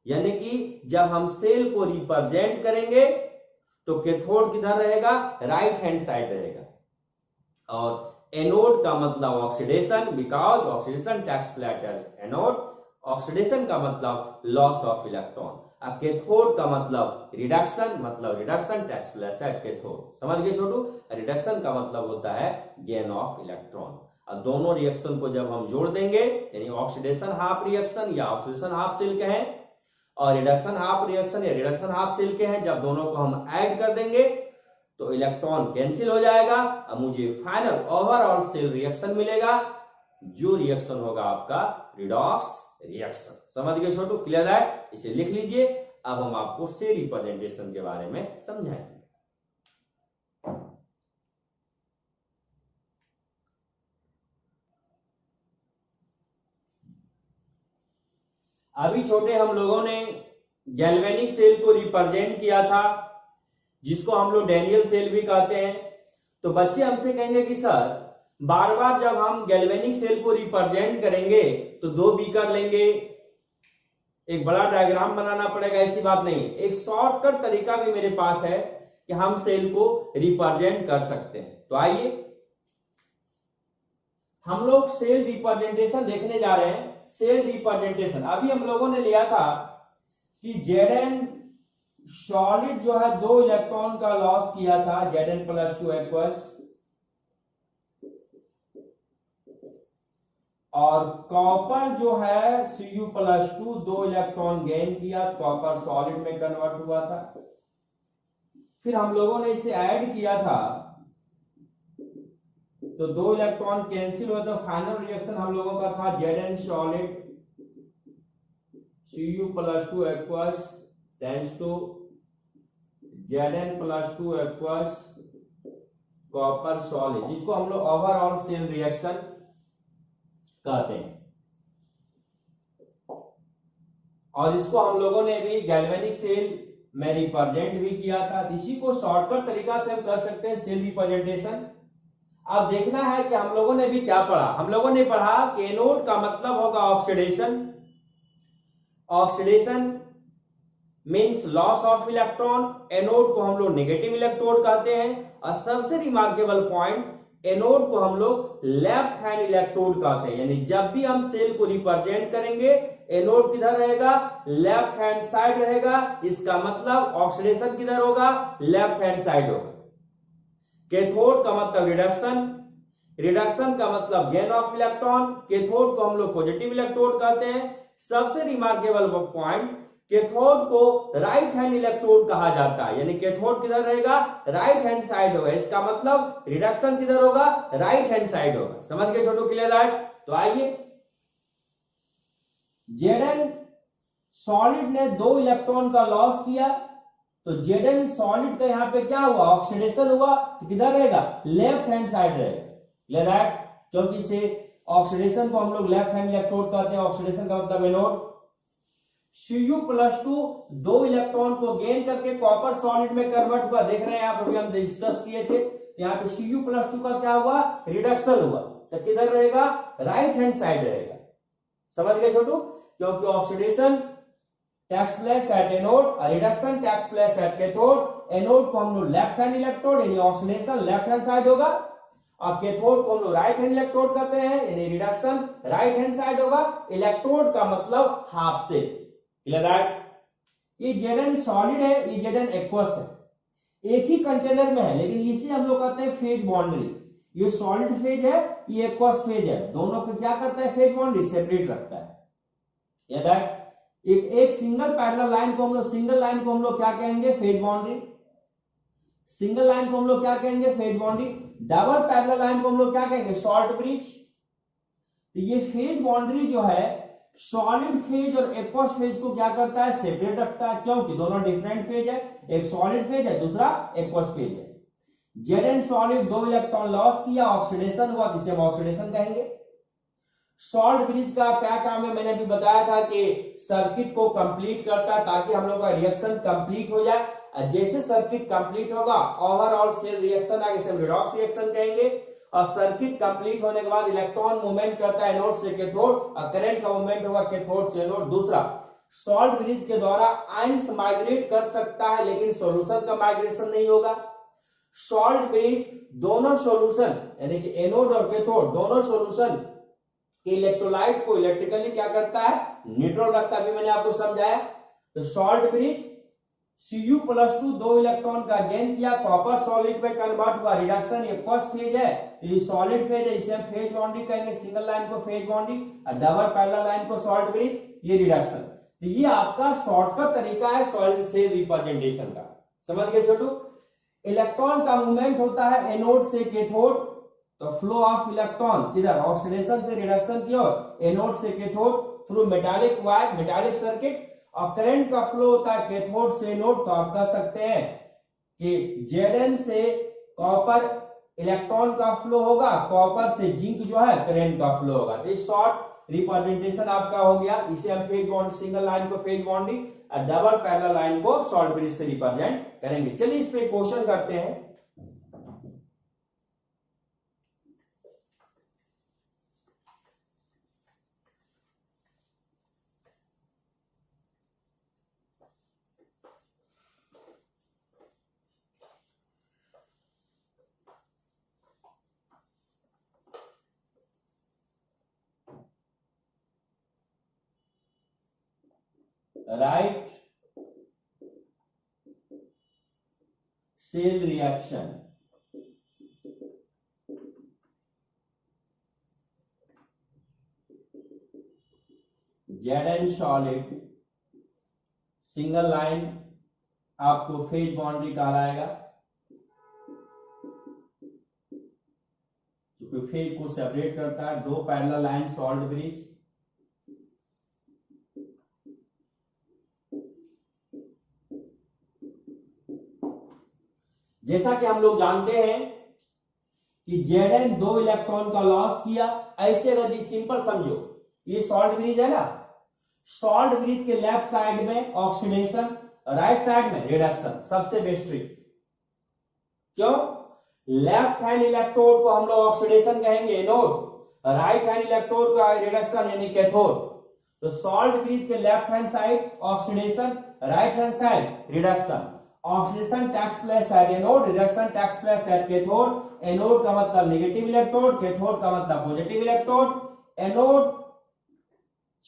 यानी कि जब हम सेल को रिप्रेजेंट करेंगे तो कैथोड किधर रहेगा, राइट हैंड साइड रहेगा। और एनोड का मतलब oxidation, because oxidation takes place at anode. Oxidation का मतलब लॉस ऑफ इलेक्ट्रॉन। अब कैथोड का मतलब रिडक्शन, मतलब reduction takes place at cathode. समझ गए छोटू, रिडक्शन का मतलब होता है गेन ऑफ इलेक्ट्रॉन। अब दोनों रिएक्शन को जब हम जोड़ देंगे, यानी ऑक्सीडेशन हाफ रिएक्शन या ऑक्सीडेशन हाफ सेल के हैं, और रिडक्शन हाफ रिएक्शन या रिडक्शन हाफ सेल के हैं, जब दोनों को हम ऐड कर देंगे तो इलेक्ट्रॉन कैंसिल हो जाएगा। अब मुझे फाइनल ओवरऑल सेल रिएक्शन मिलेगा, जो रिएक्शन होगा आपका रिडॉक्स रिएक्शन। समझ गए छोटू, क्लियर है, इसे लिख लीजिए। अब हम आपको सेल रिप्रेजेंटेशन के बारे में समझाएंगे। अभी छोटे हम लोगों ने गैल्वेनिक सेल को रिप्रेजेंट किया था, जिसको हम लोग डेनियल सेल भी कहते हैं। तो बच्चे हमसे कहेंगे कि सर बार बार जब हम गैल्वेनिक सेल को रिप्रेजेंट करेंगे तो 2 बीकर लेंगे, एक बड़ा डायग्राम बनाना पड़ेगा, ऐसी बात नहीं। एक शॉर्टकट तरीका भी मेरे पास है कि हम सेल को रिप्रेजेंट कर सकते हैं। तो आइए हम लोग सेल रिप्रेजेंटेशन देखने जा रहे हैं। सेल रिप्रेजेंटेशन अभी हम लोगों ने लिया था कि Zn सॉलिड जो है 2 इलेक्ट्रॉन का लॉस किया था, Zn+2 एक्वस, और कॉपर जो है Cu+2 2 इलेक्ट्रॉन गेन किया, कॉपर सॉलिड में कन्वर्ट हुआ था। फिर हम लोगों ने इसे ऐड किया था तो 2 इलेक्ट्रॉन कैंसिल हुआ, तो फाइनल रिएक्शन हम लोगों का था Zn solid Cu+2 aqueous tends to Zn+2 aqueous copper solid, जिसको हम लोग ओवरऑल सेल रिएक्शन कहते हैं। और इसको हम लोगों ने भी गैल्वेनिक सेल में रिप्रेजेंट भी किया था। इसी को शॉर्टकट तरीका से हम कर सकते हैं सेल रिप्रेजेंटेशन। अब देखना है कि हम लोगों ने भी क्या पढ़ा। हम लोगों ने पढ़ा कि एनोड का मतलब होगा oxidation. Oxidation means loss of electron. Anode को हम लोग नेगेटिव इलेक्ट्रोड कहते हैं। और सबसे रिमार्केबल पॉइंट, एनोड को हम लोग लेफ्ट हैंड इलेक्ट्रोड कहते हैं। यानी जब भी हम सेल को रिप्रेजेंट करेंगे, एनोड किधर रहेगा? लेफ्ट हैंड साइड रहेगा। इसका मतलब ऑक्सीडेशन किधर होगा? लेफ्ट हैंड साइड होगा। कैथोड का मतलब रिडक्शन। रिडक्शन का मतलब गेन ऑफ इलेक्ट्रॉन। कैथोड को हम लोग पॉजिटिव इलेक्ट्रोड कहते हैं। सबसे रिमार्केबल पॉइंट, कैथोड को राइट हैंड इलेक्ट्रोड कहा जाता है। यानी कैथोड किधर रहेगा? राइट हैंड साइड होगा। इसका मतलब रिडक्शन किधर होगा? राइट हैंड साइड होगा। समझ गए छोटू? Clear that? तो आइए, Zn सॉलिड ने 2 इलेक्ट्रॉन का लॉस किया, तो Zn सॉलिड का यहां पे क्या हुआ? ऑक्सीडेशन हुआ। तो किधर रहेगा? लेफ्ट हैंड साइड रहेगा। Clear that? क्योंकि इसे ऑक्सीडेशन को हम लोग लेफ्ट हैंड इलेक्ट्रोड कहते हैं। ऑक्सीडेशन का मतलब एनोड। Cu+2 2 इलेक्ट्रॉन को गेन करके कॉपर सॉलिड में कन्वर्ट हुआ। देख रहे हैं आप, अभी हम डिस्कस किए थे। यहाँ पे Cu+2 का क्या हुआ? रिडक्शन हुआ। तो किधर रहेगा? राइट हैंड साइड रहेगा। समझ गए छोटू? क्योंकि oxidation takes place at anode और reduction takes place at cathode. Anode को हम लोग लेफ्ट हैंड इलेक्ट्रोड यानी ऑक्सीडेशन लेफ्ट हैंड साइड होगा, और कैथोड को हम लोग राइट हैंड इलेक्ट्रोड कहते हैं यानी रिडक्शन राइट हैंड साइड होगा। इलेक्ट्रोड का मतलब हाफ सेल। Clear that? ये Zn सॉलिड है, ये Zn एक्वस है। एक ही कंटेनर में है, लेकिन इसे हम लोग कहते हैं फेज बाउंड्री। ये सॉलिड फेज है, ये एक्वस फेज है। दोनों को क्या करता है? फेज बाउंड्री सेपरेट रखता है। एक सिंगल पैरेलल लाइन को हम लोग क्या कहेंगे? Phase boundary. सिंगल लाइन को हम लोग क्या कहेंगे? Phase boundary. Double parallel line को हम लोग क्या कहेंगे? Short bridge. तो ये फेज बाउंड्री जो है सॉलिड फेज और एक्वस फेज को क्या करता है? सेपरेट रखता है, क्योंकि दोनों डिफरेंट फेज है। एक सॉलिड फेज है, दूसरा एक्वस फेज है। Zn सॉलिड 2 इलेक्ट्रॉन लॉस किया, ऑक्सीडेशन हुआ, जिसे हम ऑक्सीडेशन कहेंगे। शॉर्ट ब्रिज का क्या काम है? मैंने अभी बताया था कि सर्किट को कंप्लीट करता है ताकि हम लोग का रिएक्शन कंप्लीट हो जाए। जैसे सर्किट कंप्लीट होगा, ओवरऑल सेल रिएक्शन आगे से रिडॉक्स रिएक्शन कहेंगे। और सर्किट कंप्लीट होने के बाद इलेक्ट्रॉन मूवमेंट करता है एनोड से कैथोड, और करंट का मूवमेंट होगा कैथोड से एनोड। दूसरा, सॉल्ट ब्रिज के द्वारा आयंस माइग्रेट कर सकता है, लेकिन सॉल्यूशन का माइग्रेशन नहीं होगा। सॉल्ट ब्रिज दोनों सॉल्यूशन यानी कि एनोड और कैथोड दोनों सॉल्यूशन इलेक्ट्रोलाइट को इलेक्ट्रिकली क्या करता है? न्यूट्रल रखता है। अभी मैंने आपको समझाया। तो सॉल्ट ब्रिज Cu+2 2 इलेक्ट्रॉन का गेन किया, कॉपर सॉलिड पे कन्वर्ट हुआ। रिडक्शन ये फर्स्ट फेज है, ये सॉलिड फेज है, इसे हम फेज बाउंड्री कहेंगे। सिंगल लाइन को फेज बाउंड्री और डबल पैरेलल लाइन को सॉल्ट ब्रिज, ये रिडक्शन। तो ये आपका शॉर्टकट तरीका है सॉलिड सेल रिप्रेजेंटेशन का। समझ गए छोटू? इलेक्ट्रॉन का मूवमेंट होता है एनोड से कैथोड, तो फ्लो ऑफ इलेक्ट्रॉन किधर? ऑक्सीडेशन से रिडक्शन की ओर, एनोड से cathode through metallic wire, metallic circuit. और करंट का फ्लो होता है कैथोड से एनोड। तो आप कह सकते हैं कि Zn से कॉपर इलेक्ट्रॉन का फ्लो होगा, कॉपर से जिंक जो है करंट का फ्लो होगा। तो शॉर्ट रिप्रेजेंटेशन आपका हो गया। इसे हम फेज बाउंड्री, सिंगल लाइन को फेज बाउंड्री और डबल पैरेलल लाइन को सॉल्ट ब्रिज से रिप्रेजेंट करेंगे। चलिए इस पे क्वेश्चन करते हैं। Right cell reaction, Zn solid single line आपको फेज बाउंड्री कहलाएगा, क्योंकि फेज को सेपरेट करता है। दो पैरेलल लाइन सॉल्ट ब्रिज, जैसा कि हम लोग जानते हैं कि Zn 2 इलेक्ट्रॉन का लॉस किया। ऐसे अगर सिंपल समझो, ये सॉल्ट ब्रिज है ना, सॉल्ट ब्रिज के लेफ्ट साइड में ऑक्सीडेशन, राइट साइड में रिडक्शन, सबसे बेस्ट ट्रिक। क्यों? लेफ्ट हैंड इलेक्ट्रोड को हम लोग ऑक्सीडेशन कहेंगे एनोड, राइट हैंड इलेक्ट्रोड का रिडक्शन यानी कैथोड। तो सॉल्ट ब्रिज के left hand side oxidation, right hand side reduction. Oxidation takes place at anode, reduction takes place at cathode. Anode का मतलब नेगेटिव इलेक्ट्रोड, कैथोड का मतलब positive electrode. Anode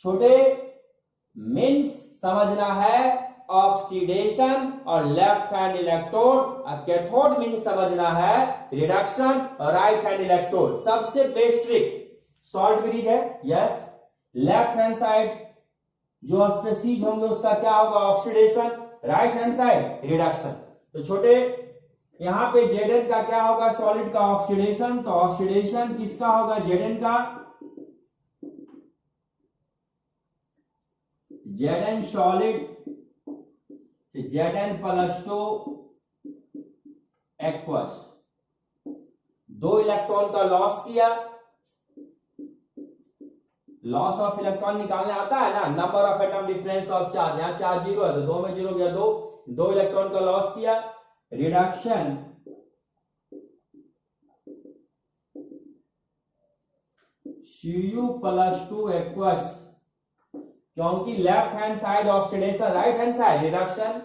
छोटे means समझना है ऑक्सीडेशन और लेफ्ट हैंड इलेक्ट्रोड, और कैथोड मीन्स समझना है रिडक्शन और राइट हैंड इलेक्ट्रोड। सबसे बेस्ट ट्रिक सॉल्ट ब्रिज है। यस, लेफ्ट हैंड साइड जो स्पीसीज होंगे उसका क्या होगा? Oxidation, right hand side reduction. तो छोटे यहां पे Zn का क्या होगा? सॉलिड का ऑक्सीडेशन। तो ऑक्सीडेशन किसका होगा? Zn का। Zn सॉलिड से Zn+2 एक्वस, 2 इलेक्ट्रॉन का लॉस किया। लॉस ऑफ इलेक्ट्रॉन निकालने आता है ना, number of atom difference of charge. यहां चार्ज 0 है तो 2 में 0 गया, 2 इलेक्ट्रॉन का लॉस किया। रिडक्शन Cu+2 एक्वस, क्योंकि left hand side oxidation, right hand side reduction,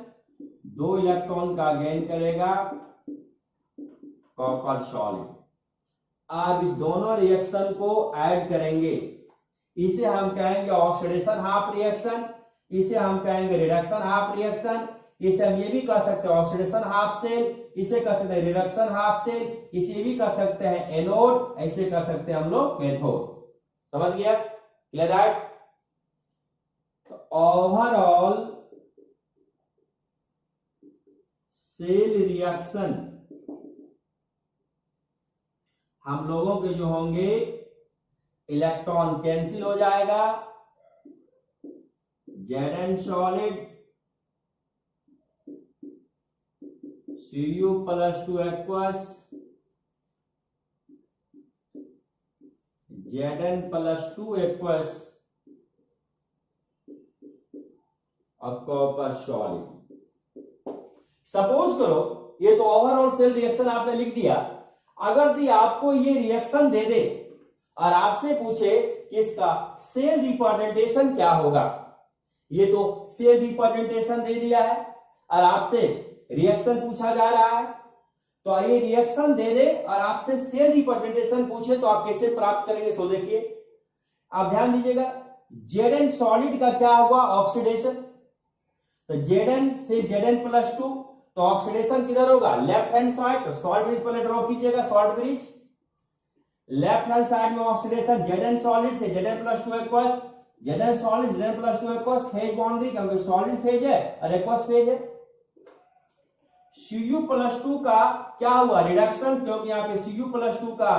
2 electron का गेन करेगा कॉपर सॉलिड। आप इस दोनों रिएक्शन को ऐड करेंगे, इसे हम कहेंगे ऑक्सीडेशन हाफ रिएक्शन, इसे हम कहेंगे रिडक्शन हाफ रिएक्शन। इसे हम ये भी कह सकते हैं ऑक्सीडेशन हाफ सेल, इसे कह सकते हैं रिडक्शन हाफ सेल, इसे भी कह सकते हैं एनोड, ऐसे कह सकते हैं हम लोग कैथोड। समझ गया? क्लियर है? तो ओवरऑल सेल रिएक्शन हम लोगों के जो होंगे, इलेक्ट्रॉन कैंसिल हो जाएगा, Zn solid Cu+2 aqueous, Zn+2 aqueous और कॉपर सॉलिड। सपोज करो ये तो ओवरऑल सेल रिएक्शन आपने लिख दिया। अगर दी आपको ये रिएक्शन दे दे और आपसे पूछे कि इसका सेल रिप्रेजेंटेशन क्या होगा, ये तो सेल रिप्रेजेंटेशन दे दिया है और आपसे रिएक्शन पूछा जा रहा है, तो ये रिएक्शन दे दे और आपसे सेल रिप्रेजेंटेशन पूछे तो आप कैसे प्राप्त करेंगे? सो देखिए, आप ध्यान दीजिएगा। Zn सॉलिड का क्या होगा? ऑक्सीडेशन। तो Zn से Zn+2, तो ऑक्सीडेशन किधर होगा? Left hand side. तो सॉल्ट ब्रिज पहले ड्रॉ कीजिएगा, salt bridge left hand side में ऑक्सीडेशन, Zn सॉलिड से Zn+2 aqueous, Zn solid Zn+2 aqueous, phase boundary, क्योंकि सॉलिड फेज है और एक्वस फेज है। Cu+2 का क्या हुआ? रिडक्शन, क्योंकि यहाँ पे Cu+2 का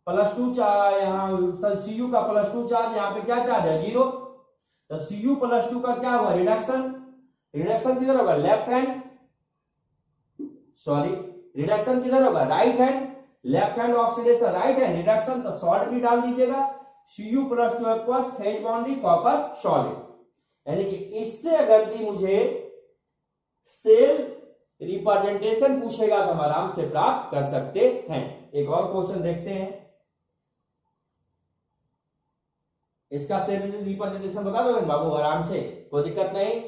+2 चार्ज, यहाँ Cu का +2 चार्ज, यहाँ पे क्या चार्ज है? 0। तो Cu+2 का क्या हुआ? रिडक्शन। रिडक्शन किधर होगा? लेफ्ट हैंड, सॉरी रिडक्शन किधर होगा? Right hand. Left hand oxidation, right hand reduction, तो सॉल्ट भी डाल दीजिएगा। Cu+2 aqueous, phase boundary, copper solid. यानी कि इससे अगर दी मुझे सेल रिप्रेजेंटेशन पूछेगा तो हम आराम से प्राप्त कर सकते हैं। एक और क्वेश्चन देखते हैं, इसका सेल रिप्रेजेंटेशन बता दोगे बाबू आराम से, कोई दिक्कत नहीं।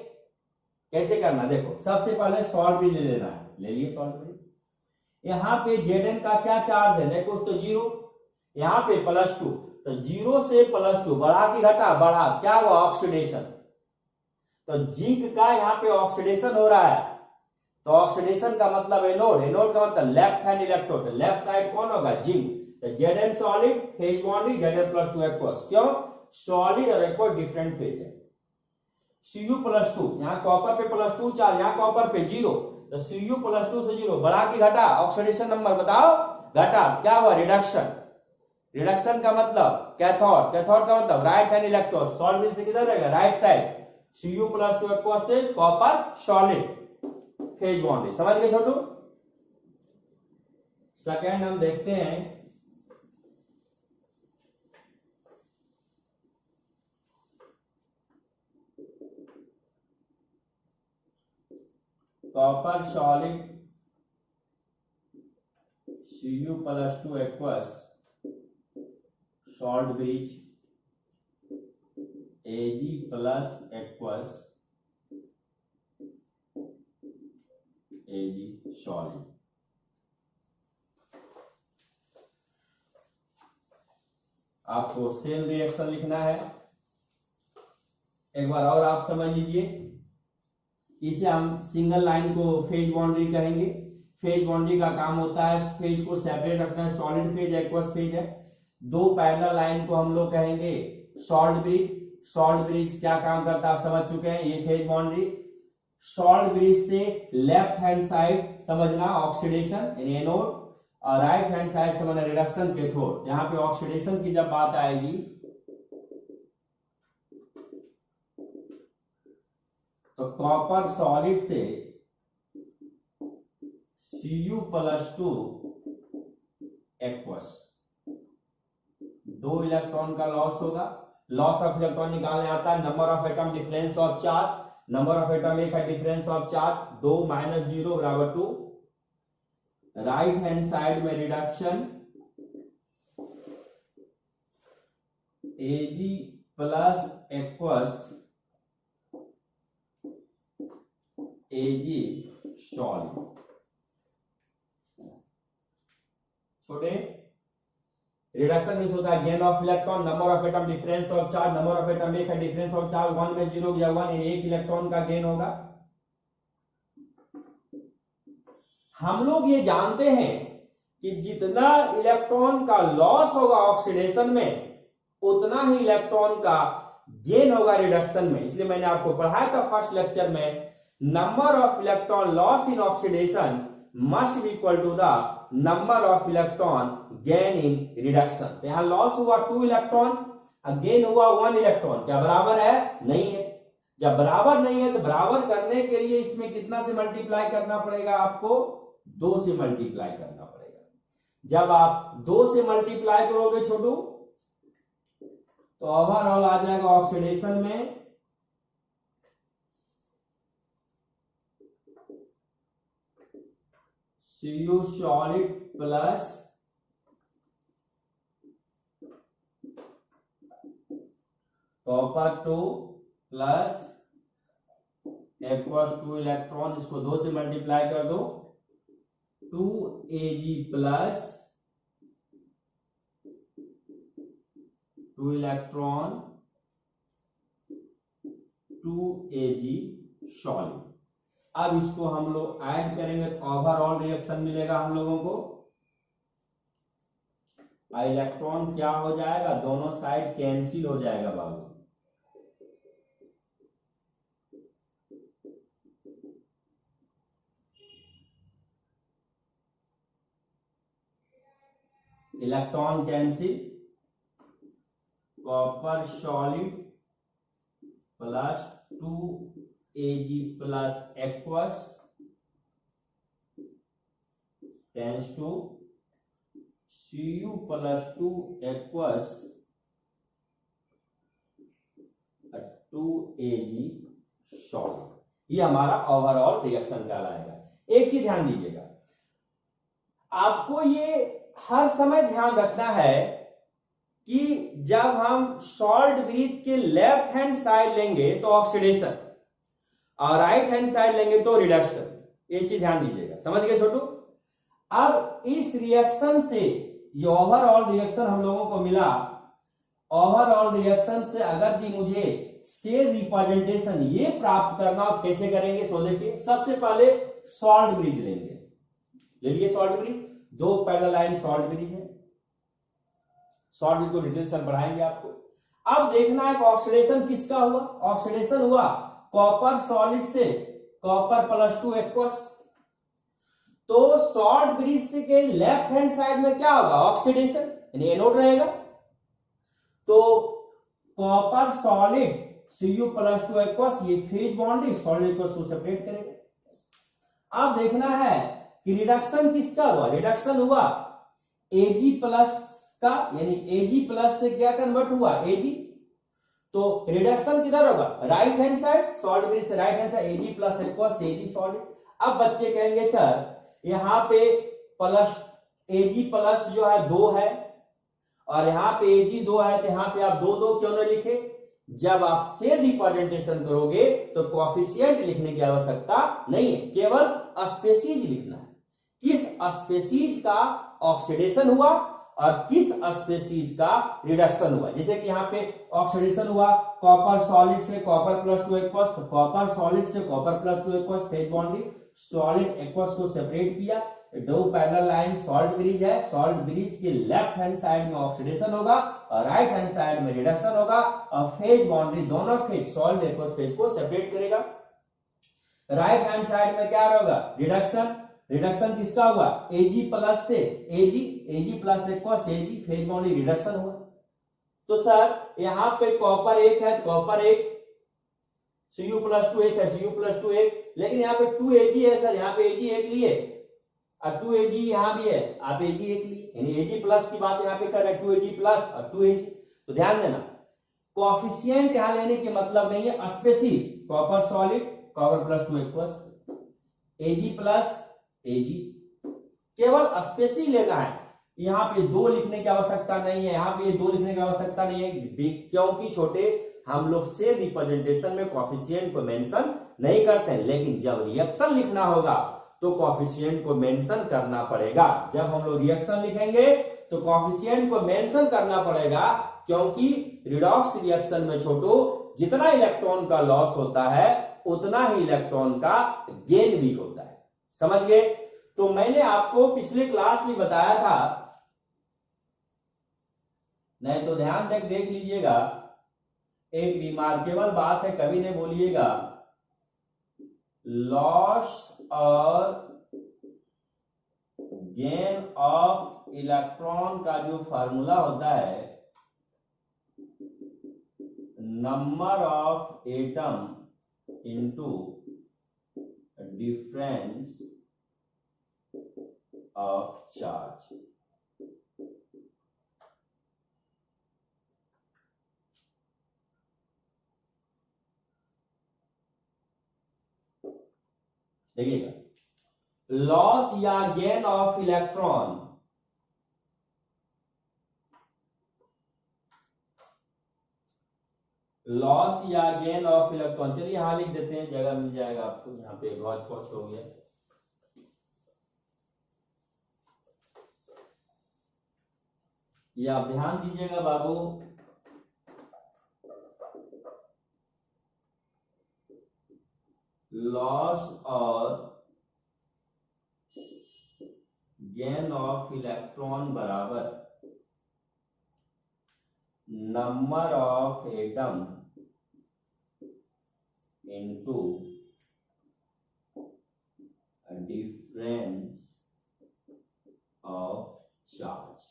कैसे करना देखो, सबसे पहले सॉल्ट भी ले लेना है, ले लिए सॉल्ट भी। यहां पे Zn का क्या चार्ज है? देखो तो 0, यहां पे +2, तो 0 से +2 बढ़ा की घटा? बढ़ा। क्या हुआ? ऑक्सीडेशन। तो जिंक का यहाँ पे ऑक्सीडेशन हो रहा है, तो ऑक्सीडेशन का मतलब एनोड, एनोड का मतलब लेफ्ट हैंड इलेक्ट्रोड, तो लेफ्ट साइड कौन होगा, जिंक। तो Zn solid phase bond Zn+2 aqueous, क्यों, सॉलिड और एक्वस डिफरेंट फेज है। Cu+2, यहाँ कॉपर पे +2 चार्ज, यहाँ कॉपर पे 0, तो Cu+2 से 0, बढ़ा की घटा, ऑक्सीडेशन नंबर बताओ, घटा, क्या हुआ, रिडक्शन। रिडक्शन का मतलब कैथोड, कैथोड का मतलब राइट हैंड इलेक्ट्रोड, सॉलिड से किधर रहेगा, राइट साइड, Cu+2 एक्वस से कॉपर सॉलिड फेज बॉन्ड, समझ गए छोटू। सेकेंड हम देखते हैं, copper solid Cu+2 aqueous salt bridge Ag+ aqueous Ag solid. आपको सेल रिएक्शन लिखना है, एक बार और आप समझ लीजिए, इसे हम सिंगल लाइन को फेज बाउंड्री कहेंगे। फेज बाउंड्री का काम होता है फेज को सेपरेट रखना है, सॉलिड फेज एक्वस फेज है। दो पैरेलल लाइन को हम लोग कहेंगे सॉल्ट ब्रिज। सॉल्ट ब्रिज क्या काम करता है आप समझ चुके हैं, ये फेज बाउंड्री। सॉल्ट ब्रिज से लेफ्ट हैंड साइड समझना ऑक्सीडेशन यानी एनोड, और राइट हैंड साइड समझना रिडक्शन कैथोड। यहाँ पे ऑक्सीडेशन की जब बात आएगी तो कॉपर सॉलिड से Cu+2 एक्वस, 2 इलेक्ट्रॉन का लॉस होगा। लॉस ऑफ इलेक्ट्रॉन निकालने आता है, number of atom difference of charge, number of atom एक है, difference of charge 2 - 0 = 2। Right hand side में reduction Ag+ aqueous Ag solid. छोटे रिडक्शन मींस होता है gain of electron, number of atom difference of charge, number of atom एक है, difference of charge 1 में 0 या 1, एक इलेक्ट्रॉन का गेन होगा। हम लोग ये जानते हैं कि जितना इलेक्ट्रॉन का लॉस होगा ऑक्सीडेशन में उतना ही इलेक्ट्रॉन का गेन होगा रिडक्शन में। इसलिए मैंने आपको पढ़ाया था फर्स्ट लेक्चर में, number of electron loss in oxidation must be equal to the number of electron gain in reduction. तो यहां लॉस हुआ 2 इलेक्ट्रॉन, गेन हुआ 1 इलेक्ट्रॉन, क्या बराबर है, नहीं है। जब बराबर नहीं है तो बराबर करने के लिए इसमें कितना से मल्टीप्लाई करना पड़ेगा, आपको 2 से मल्टीप्लाई करना पड़ेगा। जब आप 2 से मल्टीप्लाई करोगे छोटू तो ओवरऑल आ जाएगा ऑक्सीडेशन में Cu solid plus copper 2 plus aqueous 2 electron, इसको 2 से मल्टीप्लाई कर दो, 2Ag plus 2 electron 2Ag solid. अब इसको हम लोग ऐड करेंगे तो ओवरऑल रिएक्शन मिलेगा हम लोगों को। इलेक्ट्रॉन क्या हो जाएगा, दोनों साइड कैंसिल हो जाएगा बाबू। Electron cancel, copper solid plus 2Ag plus aqueous tends to Cu+2 aqueous 2Ag solid. ये हमारा ओवरऑल रिएक्शन कहलाएगा। एक चीज ध्यान दीजिएगा, आपको ये हर समय ध्यान रखना है कि जब हम सॉल्ट ब्रिज के लेफ्ट हैंड साइड लेंगे तो ऑक्सीडेशन और राइट हैंड साइड लेंगे तो रिडक्शन। ये चीज ध्यान दीजिएगा, समझ गए छोटू। अब इस रिएक्शन से जो ओवरऑल रिएक्शन हम लोगों को मिला ओवरऑल रिएक्शन से अगर कि मुझे सेल रिप्रेजेंटेशन ये प्राप्त करना हो कैसे करेंगे? सो देखिए, सबसे पहले सॉल्ट ब्रिज लेंगे। ले लिए सॉल्ट ब्रिज, दो पैरेलल लाइन सॉल्ट ब्रिज है। सॉल्ट ब्रिज को डिटेल से पढ़ाएंगे आपको। अब देखना है ऑक्सीडेशन किसका हुआ? ऑक्सीडेशन हुआ कॉपर सॉलिड से कॉपर +2 एक्वस। तो सॉल्ट ब्रिज के लेफ्ट हैंड साइड में क्या होगा? ऑक्सीडेशन, यानी एनोड रहेगा। तो कॉपर सॉलिड Cu+2 एक्वस, ये फेज बॉन्ड सॉलिड एक्वस को सेपरेट करेगा। अब देखना है कि रिडक्शन किसका हुआ? रिडक्शन हुआ Ag+ का, यानी Ag+ से क्या कन्वर्ट हुआ? Ag। तो रिडक्शन किधर होगा? Right hand side, salt bridge से right hand side, Ag+ aqueous Ag solid. अब बच्चे कहेंगे सर यहां पे Ag+ जो है 2 है और यहाँ पे Ag 2 है, तो यहाँ पे आप 2 क्यों न लिखे? जब आप सेल रिप्रेजेंटेशन करोगे तो कोएफिशिएंट लिखने की आवश्यकता नहीं है, केवल स्पेसीज लिखना है। किस स्पेसीज का ऑक्सीडेशन हुआ और किस स्पेसीज का रिडक्शन हुआ। जैसे कि यहाँ पे ऑक्सीडेशन हुआ कॉपर सॉलिड से कॉपर +2 एक्वस, तो कॉपर सॉलिड से copper +2 aqueous phase bond solid aqueous को सेपरेट किया। दो पैरेलल लाइन सॉल्ट ब्रिज है, सॉल्ट ब्रिज के लेफ्ट हैंड साइड में ऑक्सीडेशन होगा और राइट हैंड साइड में रिडक्शन होगा और फेज बाउंड्री दोनों फेज सॉल्ट एक्वस फेज को सेपरेट करेगा। राइट हैंड साइड में क्या होगा? रिडक्शन। रिडक्शन किसका हुआ? Ag+ से Ag+ aqueous Ag, phase boundary reduction हुआ। तो सर यहां पे कॉपर 1 है, कॉपर 1 Cu+2 1 है, Cu+2 1, लेकिन यहाँ पे 2Ag है सर, यहाँ पे Ag 1 लिए और 2Ag यहां भी है, आप Ag 1 लिए, यानी Ag+ की बात यहाँ पे कर रहे हैं, 2Ag+ और 2Ag। तो ध्यान देना कोएफिशिएंट यहां लेने के मतलब नहीं है, specific copper solid copper +2 aqueous Ag+ Ag, केवल स्पेसिफिक लेना है। यहाँ पे 2 लिखने की आवश्यकता नहीं है, यहाँ पे 2 लिखने की आवश्यकता नहीं है, क्योंकि छोटे हम लोग सेल रिप्रेजेंटेशन में कोएफिशिएंट को मेंशन नहीं करते हैं, लेकिन जब रिएक्शन लिखना होगा तो कोएफिशिएंट को मेंशन करना पड़ेगा। जब हम लोग रिएक्शन लिखेंगे तो कोएफिशिएंट को मेंशन करना पड़ेगा, क्योंकि रिडॉक्स रिएक्शन में छोटो जितना इलेक्ट्रॉन का लॉस होता है उतना ही इलेक्ट्रॉन का गेन भी होता है। समझ गए? तो मैंने आपको पिछले क्लास में बताया था, नहीं तो ध्यान तक देख लीजिएगा, एक रिमार्केबल बात है, कभी नहीं बोलिएगा, लॉस और गेन ऑफ इलेक्ट्रॉन का जो फार्मूला होता है, number of atom into difference of charge. देखिएगा, लॉस या गेन ऑफ इलेक्ट्रॉन लॉस या गेन ऑफ इलेक्ट्रॉन, चलिए यहां लिख देते हैं, जगह मिल जाएगा आपको, यहाँ पे गौच पौच हो गया। ये आप ध्यान दीजिएगा बाबू, लॉस और गेन ऑफ इलेक्ट्रॉन बराबर number of atom into difference of charge.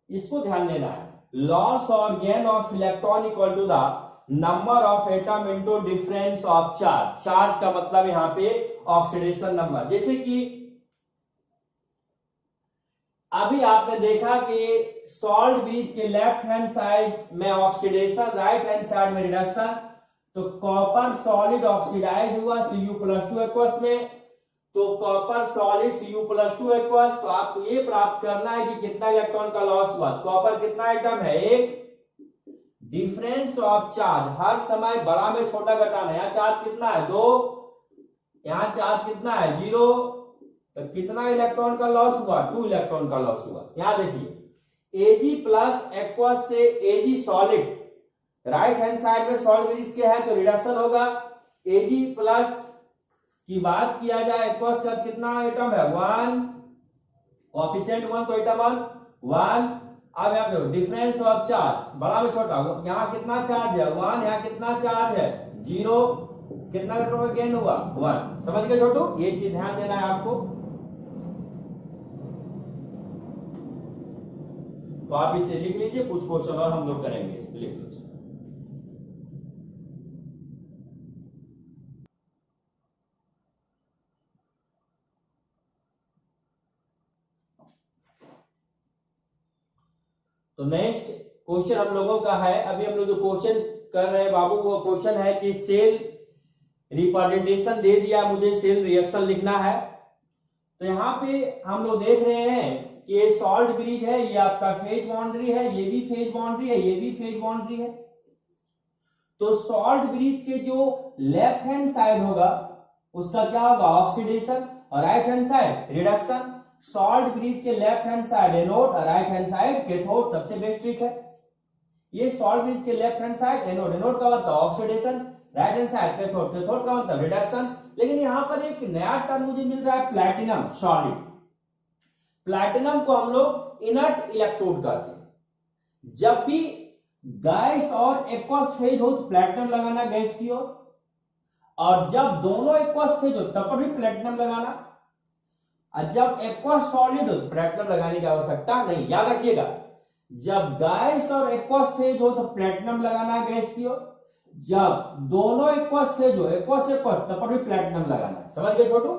इसको ध्यान देना है, लॉस और gain of electron equal to the number of atom into difference of charge. Charge का मतलब यहां पे ऑक्सीडेशन नंबर। जैसे कि अभी आपने देखा कि सॉल्ट ब्रिज के लेफ्ट हैंड साइड में ऑक्सीडेशन, राइट हैंड साइड में रिडक्शन। तो कॉपर सॉलिड ऑक्सीडाइज हुआ Cu+2 एक्वस में, तो कॉपर सॉलिड Cu+2 एक्वस, तो आपको ये प्राप्त करना है कि कितना इलेक्ट्रॉन का लॉस हुआ। कॉपर कितना एटम है? 1। डिफरेंस ऑफ चार्ज, हर समय बड़ा में छोटा घटाना, यहाँ चार्ज कितना है? 2, यहाँ चार्ज कितना है? 0, तो कितना इलेक्ट्रॉन का लॉस हुआ? 2 इलेक्ट्रॉन का लॉस हुआ। यहां देखिए Ag प्लस एक्वस से Ag solid, right hand side में सॉल्ट ब्रिज के है तो रिडक्शन होगा। Ag प्लस की बात किया जाए एक्वस का कितना एटम है 1, कोएफिशिएंट 1 तो एटम 1। अब यहाँ पे डिफरेंस ऑफ चार्ज बड़ा में छोटा, यहाँ कितना चार्ज है 1, यहाँ कितना चार्ज है 0, कितना इलेक्ट्रॉन गेन हुआ 1। समझ गए छोटू, ये चीज ध्यान देना है आपको। तो आप इसे लिख लीजिए, कुछ क्वेश्चन और हम लोग करेंगे, इस लिख लो। तो नेक्स्ट क्वेश्चन हम लोगों का है, अभी हम लोग जो क्वेश्चन कर रहे हैं बाबू वो क्वेश्चन है कि सेल रिप्रेजेंटेशन दे दिया, मुझे सेल रिएक्शन लिखना है। तो यहाँ पे हम लोग देख रहे हैं कि ये सॉल्ट ब्रिज है, ये आपका फेज बाउंड्री है, ये भी फेज बाउंड्री है, ये भी फेज बाउंड्री है। तो सॉल्ट ब्रिज के जो लेफ्ट हैंड साइड होगा उसका क्या होगा ऑक्सीडेशन, और right hand side reduction. Salt bridge के लेफ्ट हैंड साइड एनोड और राइट हैंड साइड कैथोड, सबसे बेस्ट ट्रिक है ये। सॉल्ट ब्रिज के left hand side anode, anode का मतलब oxidation, right hand side cathode, cathode का मतलब रिडक्शन। लेकिन यहां पर एक नया टर्म मुझे मिल रहा है प्लैटिनम सॉलिड। प्लैटिनम को हम लोग इनर्ट इलेक्ट्रोड कहते हैं। जब भी गैस और एक्वस फेज हो तो प्लैटिनम लगाना गैस की ओर, और जब दोनों एक्वस फेज हो तब पर भी प्लैटिनम लगाना, और जब एक्वस सॉलिड हो तो प्लैटिनम लगाने की आवश्यकता नहीं। याद रखिएगा, जब गैस और एक्वस फेज हो तो प्लैटिनम लगाना गैस की ओर, जब दोनों एक्वस फेज हो एक्वस एक्वस तब पर भी प्लैटिनम लगाना। समझ गए छोटू।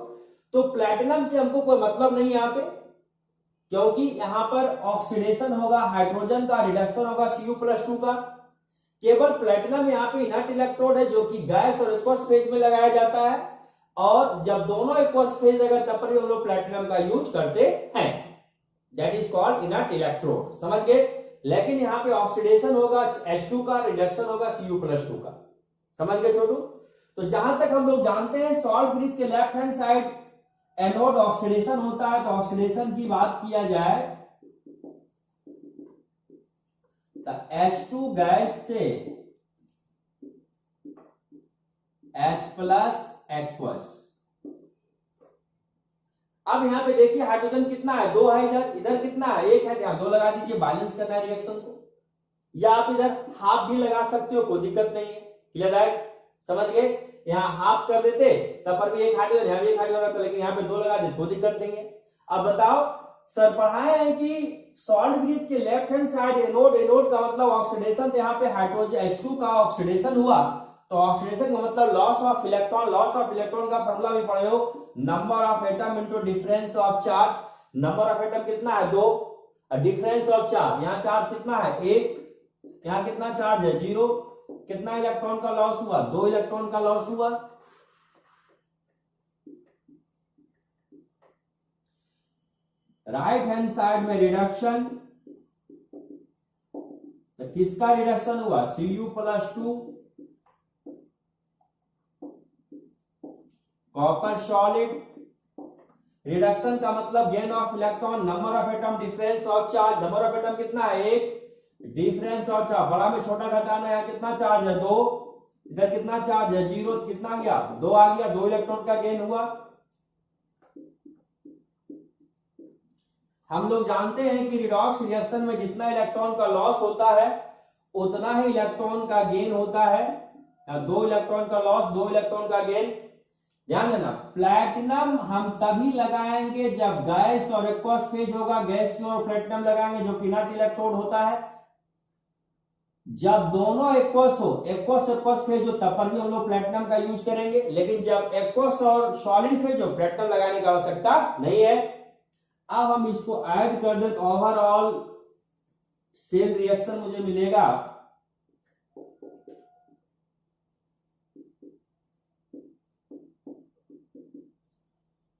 तो प्लैटिनम से हमको कोई मतलब नहीं यहाँ पे, क्योंकि यहां पर ऑक्सीडेशन होगा हाइड्रोजन का, रिडक्शन होगा Cu+2 का। केवल प्लैटिनम यहाँ पे इनर्ट इलेक्ट्रोड है जो कि गैस और एक्वस फेज में लगाया जाता है, और जब दोनों एक्वस फेज रहेगा तब पर हम लोग प्लैटिनम का यूज करते हैं। That is called inert electrode. समझ गए। लेकिन यहाँ पे ऑक्सीडेशन होगा H2 का, रिडक्शन होगा Cu+2 का। समझ गए छोटू। तो जहां तक हम लोग जानते हैं सॉल्ट ब्रिज के left hand side anode oxidation होता है। तो ऑक्सीडेशन की बात किया जाए तो H2 गैस से H+ एक्वस। अब यहां पे देखिए हाइड्रोजन कितना है 2 है, इधर इधर कितना है 1 है, यहां 2 लगा दीजिए, बैलेंस करना है रिएक्शन को। या आप इधर हाफ भी लगा सकते हो, कोई दिक्कत नहीं है। क्लियर है, समझ गए। यहाँ हाफ कर देते तब पर भी एक हाइड्रोजन, यहाँ भी एक हाइड्रोजन रहता, लेकिन यहाँ पे 2 लगा देते कोई दिक्कत नहीं है। अब बताओ सर पढ़ाए हैं कि सॉल्ट ब्रिज के left hand side anode, anode का मतलब ऑक्सीडेशन, तो यहाँ पे हाइड्रोजन H2 का ऑक्सीडेशन हुआ, तो ऑक्सीडेशन का मतलब loss of electron. Loss of electron का फॉर्मूला भी पढ़े हो, number of atom into difference of charge. Number of atom कितना है 2, डिफरेंस ऑफ चार्ज, यहाँ चार्ज कितना है 1, यहाँ कितना चार्ज है 0, कितना इलेक्ट्रॉन का लॉस हुआ 2 इलेक्ट्रॉन का लॉस हुआ। राइट हैंड साइड में रिडक्शन, तो किसका रिडक्शन हुआ Cu+2, कॉपर सॉलिड। रिडक्शन का मतलब gain of electron, number of atom, difference of charge. Number of atom कितना है 1, डिफरेंस ऑफ चार्ज, बड़ा में छोटा घटाना है, कितना चार्ज है 2, इधर कितना चार्ज है 0, तो कितना गया 2 आ गया, 2 इलेक्ट्रॉन का गेन हुआ। हम लोग जानते हैं कि रिडॉक्स रिएक्शन में जितना इलेक्ट्रॉन का लॉस होता है उतना ही इलेक्ट्रॉन का गेन होता है। 2 इलेक्ट्रॉन का लॉस 2 इलेक्ट्रॉन का गेन। ध्यान देना, प्लैटिनम हम तभी लगाएंगे जब गैस और एक्वस फेज होगा, गैस की ओर प्लैटिनम लगाएंगे जो इनर्ट इलेक्ट्रोड होता है। जब दोनों एक्वस हो, एक्वस एक्वस फेज हो तब पर भी हम लोग प्लैटिनम का यूज करेंगे, लेकिन जब एक्वस और सॉलिड फेज हो प्लैटिनम लगाने की आवश्यकता नहीं है। अब हम इसको ऐड कर दे तो ओवरऑल सेल रिएक्शन मुझे मिलेगा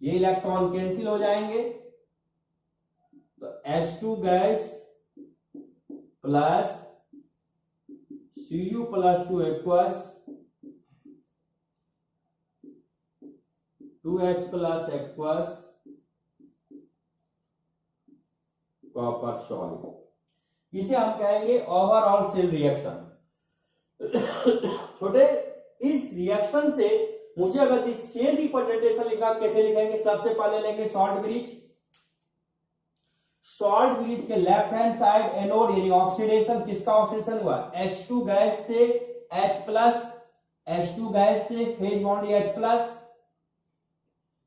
ये इलेक्ट्रॉन कैंसिल हो जाएंगे, तो H2 gas plus Cu+2 aqueous 2H+ aqueous copper solid. इसे हम कहेंगे ओवरऑल सेल रिएक्शन। छोटे इस रिएक्शन से मुझे अगर सेल रिप्रेजेंटेशन लिखा कैसे लिखेंगे, सबसे पहले लेंगे सॉल्ट ब्रिज। सॉल्ट ब्रिज के लेफ्ट हैंड साइड एनोड यानी ऑक्सीडेशन, किसका ऑक्सीडेशन हुआ, H2 गैस से H+, H2 गैस से phase bond H+।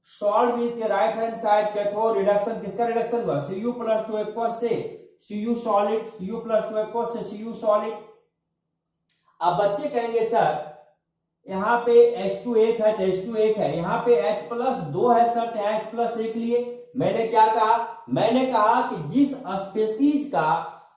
Salt bridge के right hand side cathode reduction, किसका रिडक्शन हुआ, Cu+2 एक्वस से Cu सॉलिड, Cu+2 एक्वस से Cu सॉलिड। अब बच्चे कहेंगे सर यहाँ पे H2 एक है तो H2 एक है, यहाँ पे H+2 है सर तो H+1 लिए। मैंने क्या कहा, मैंने कहा कि जिस स्पेसीज का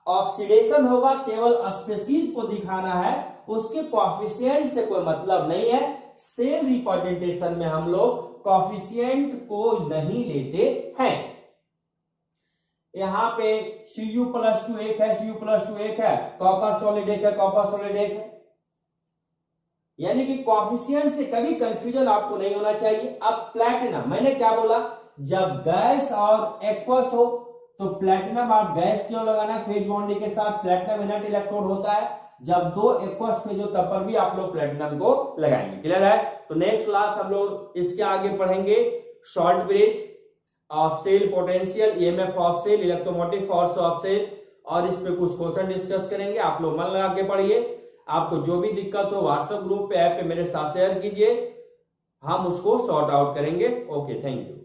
ऑक्सीडेशन होगा केवल स्पेसीज को दिखाना है, उसके कोएफिशिएंट से कोई मतलब नहीं है। सेल रिप्रेजेंटेशन में हम लोग कोएफिशिएंट को नहीं लेते हैं। यहाँ पे Cu+2 एक है, Cu+2 एक है, कॉपर सॉलिड एक है, कॉपर सॉलिड एक है, यानी कि कोएफिशिएंट से कभी कंफ्यूजन आपको नहीं होना चाहिए। अब प्लैटिनम, मैंने क्या बोला, जब गैस और एक्वस हो तो प्लैटिनम आप गैस क्यों लगाना है, फेज बॉन्ड के साथ प्लैटिनम इनर्ट इलेक्ट्रोड होता है। जब दो एक्वस फेज हो तब पर भी आप लोग प्लैटिनम को लगाएंगे। क्लियर है? तो नेक्स्ट क्लास हम लोग इसके आगे पढ़ेंगे short bridge of cell, potential, EMF of cell, electromotive force of cell, और इस पे कुछ क्वेश्चन डिस्कस करेंगे। आप लोग मन लगा के पढ़िए। आपको जो भी दिक्कत हो व्हाट्सएप ग्रुप पे, ऐप पे मेरे साथ शेयर कीजिए, हम उसको सॉर्ट आउट करेंगे। Okay, thank you.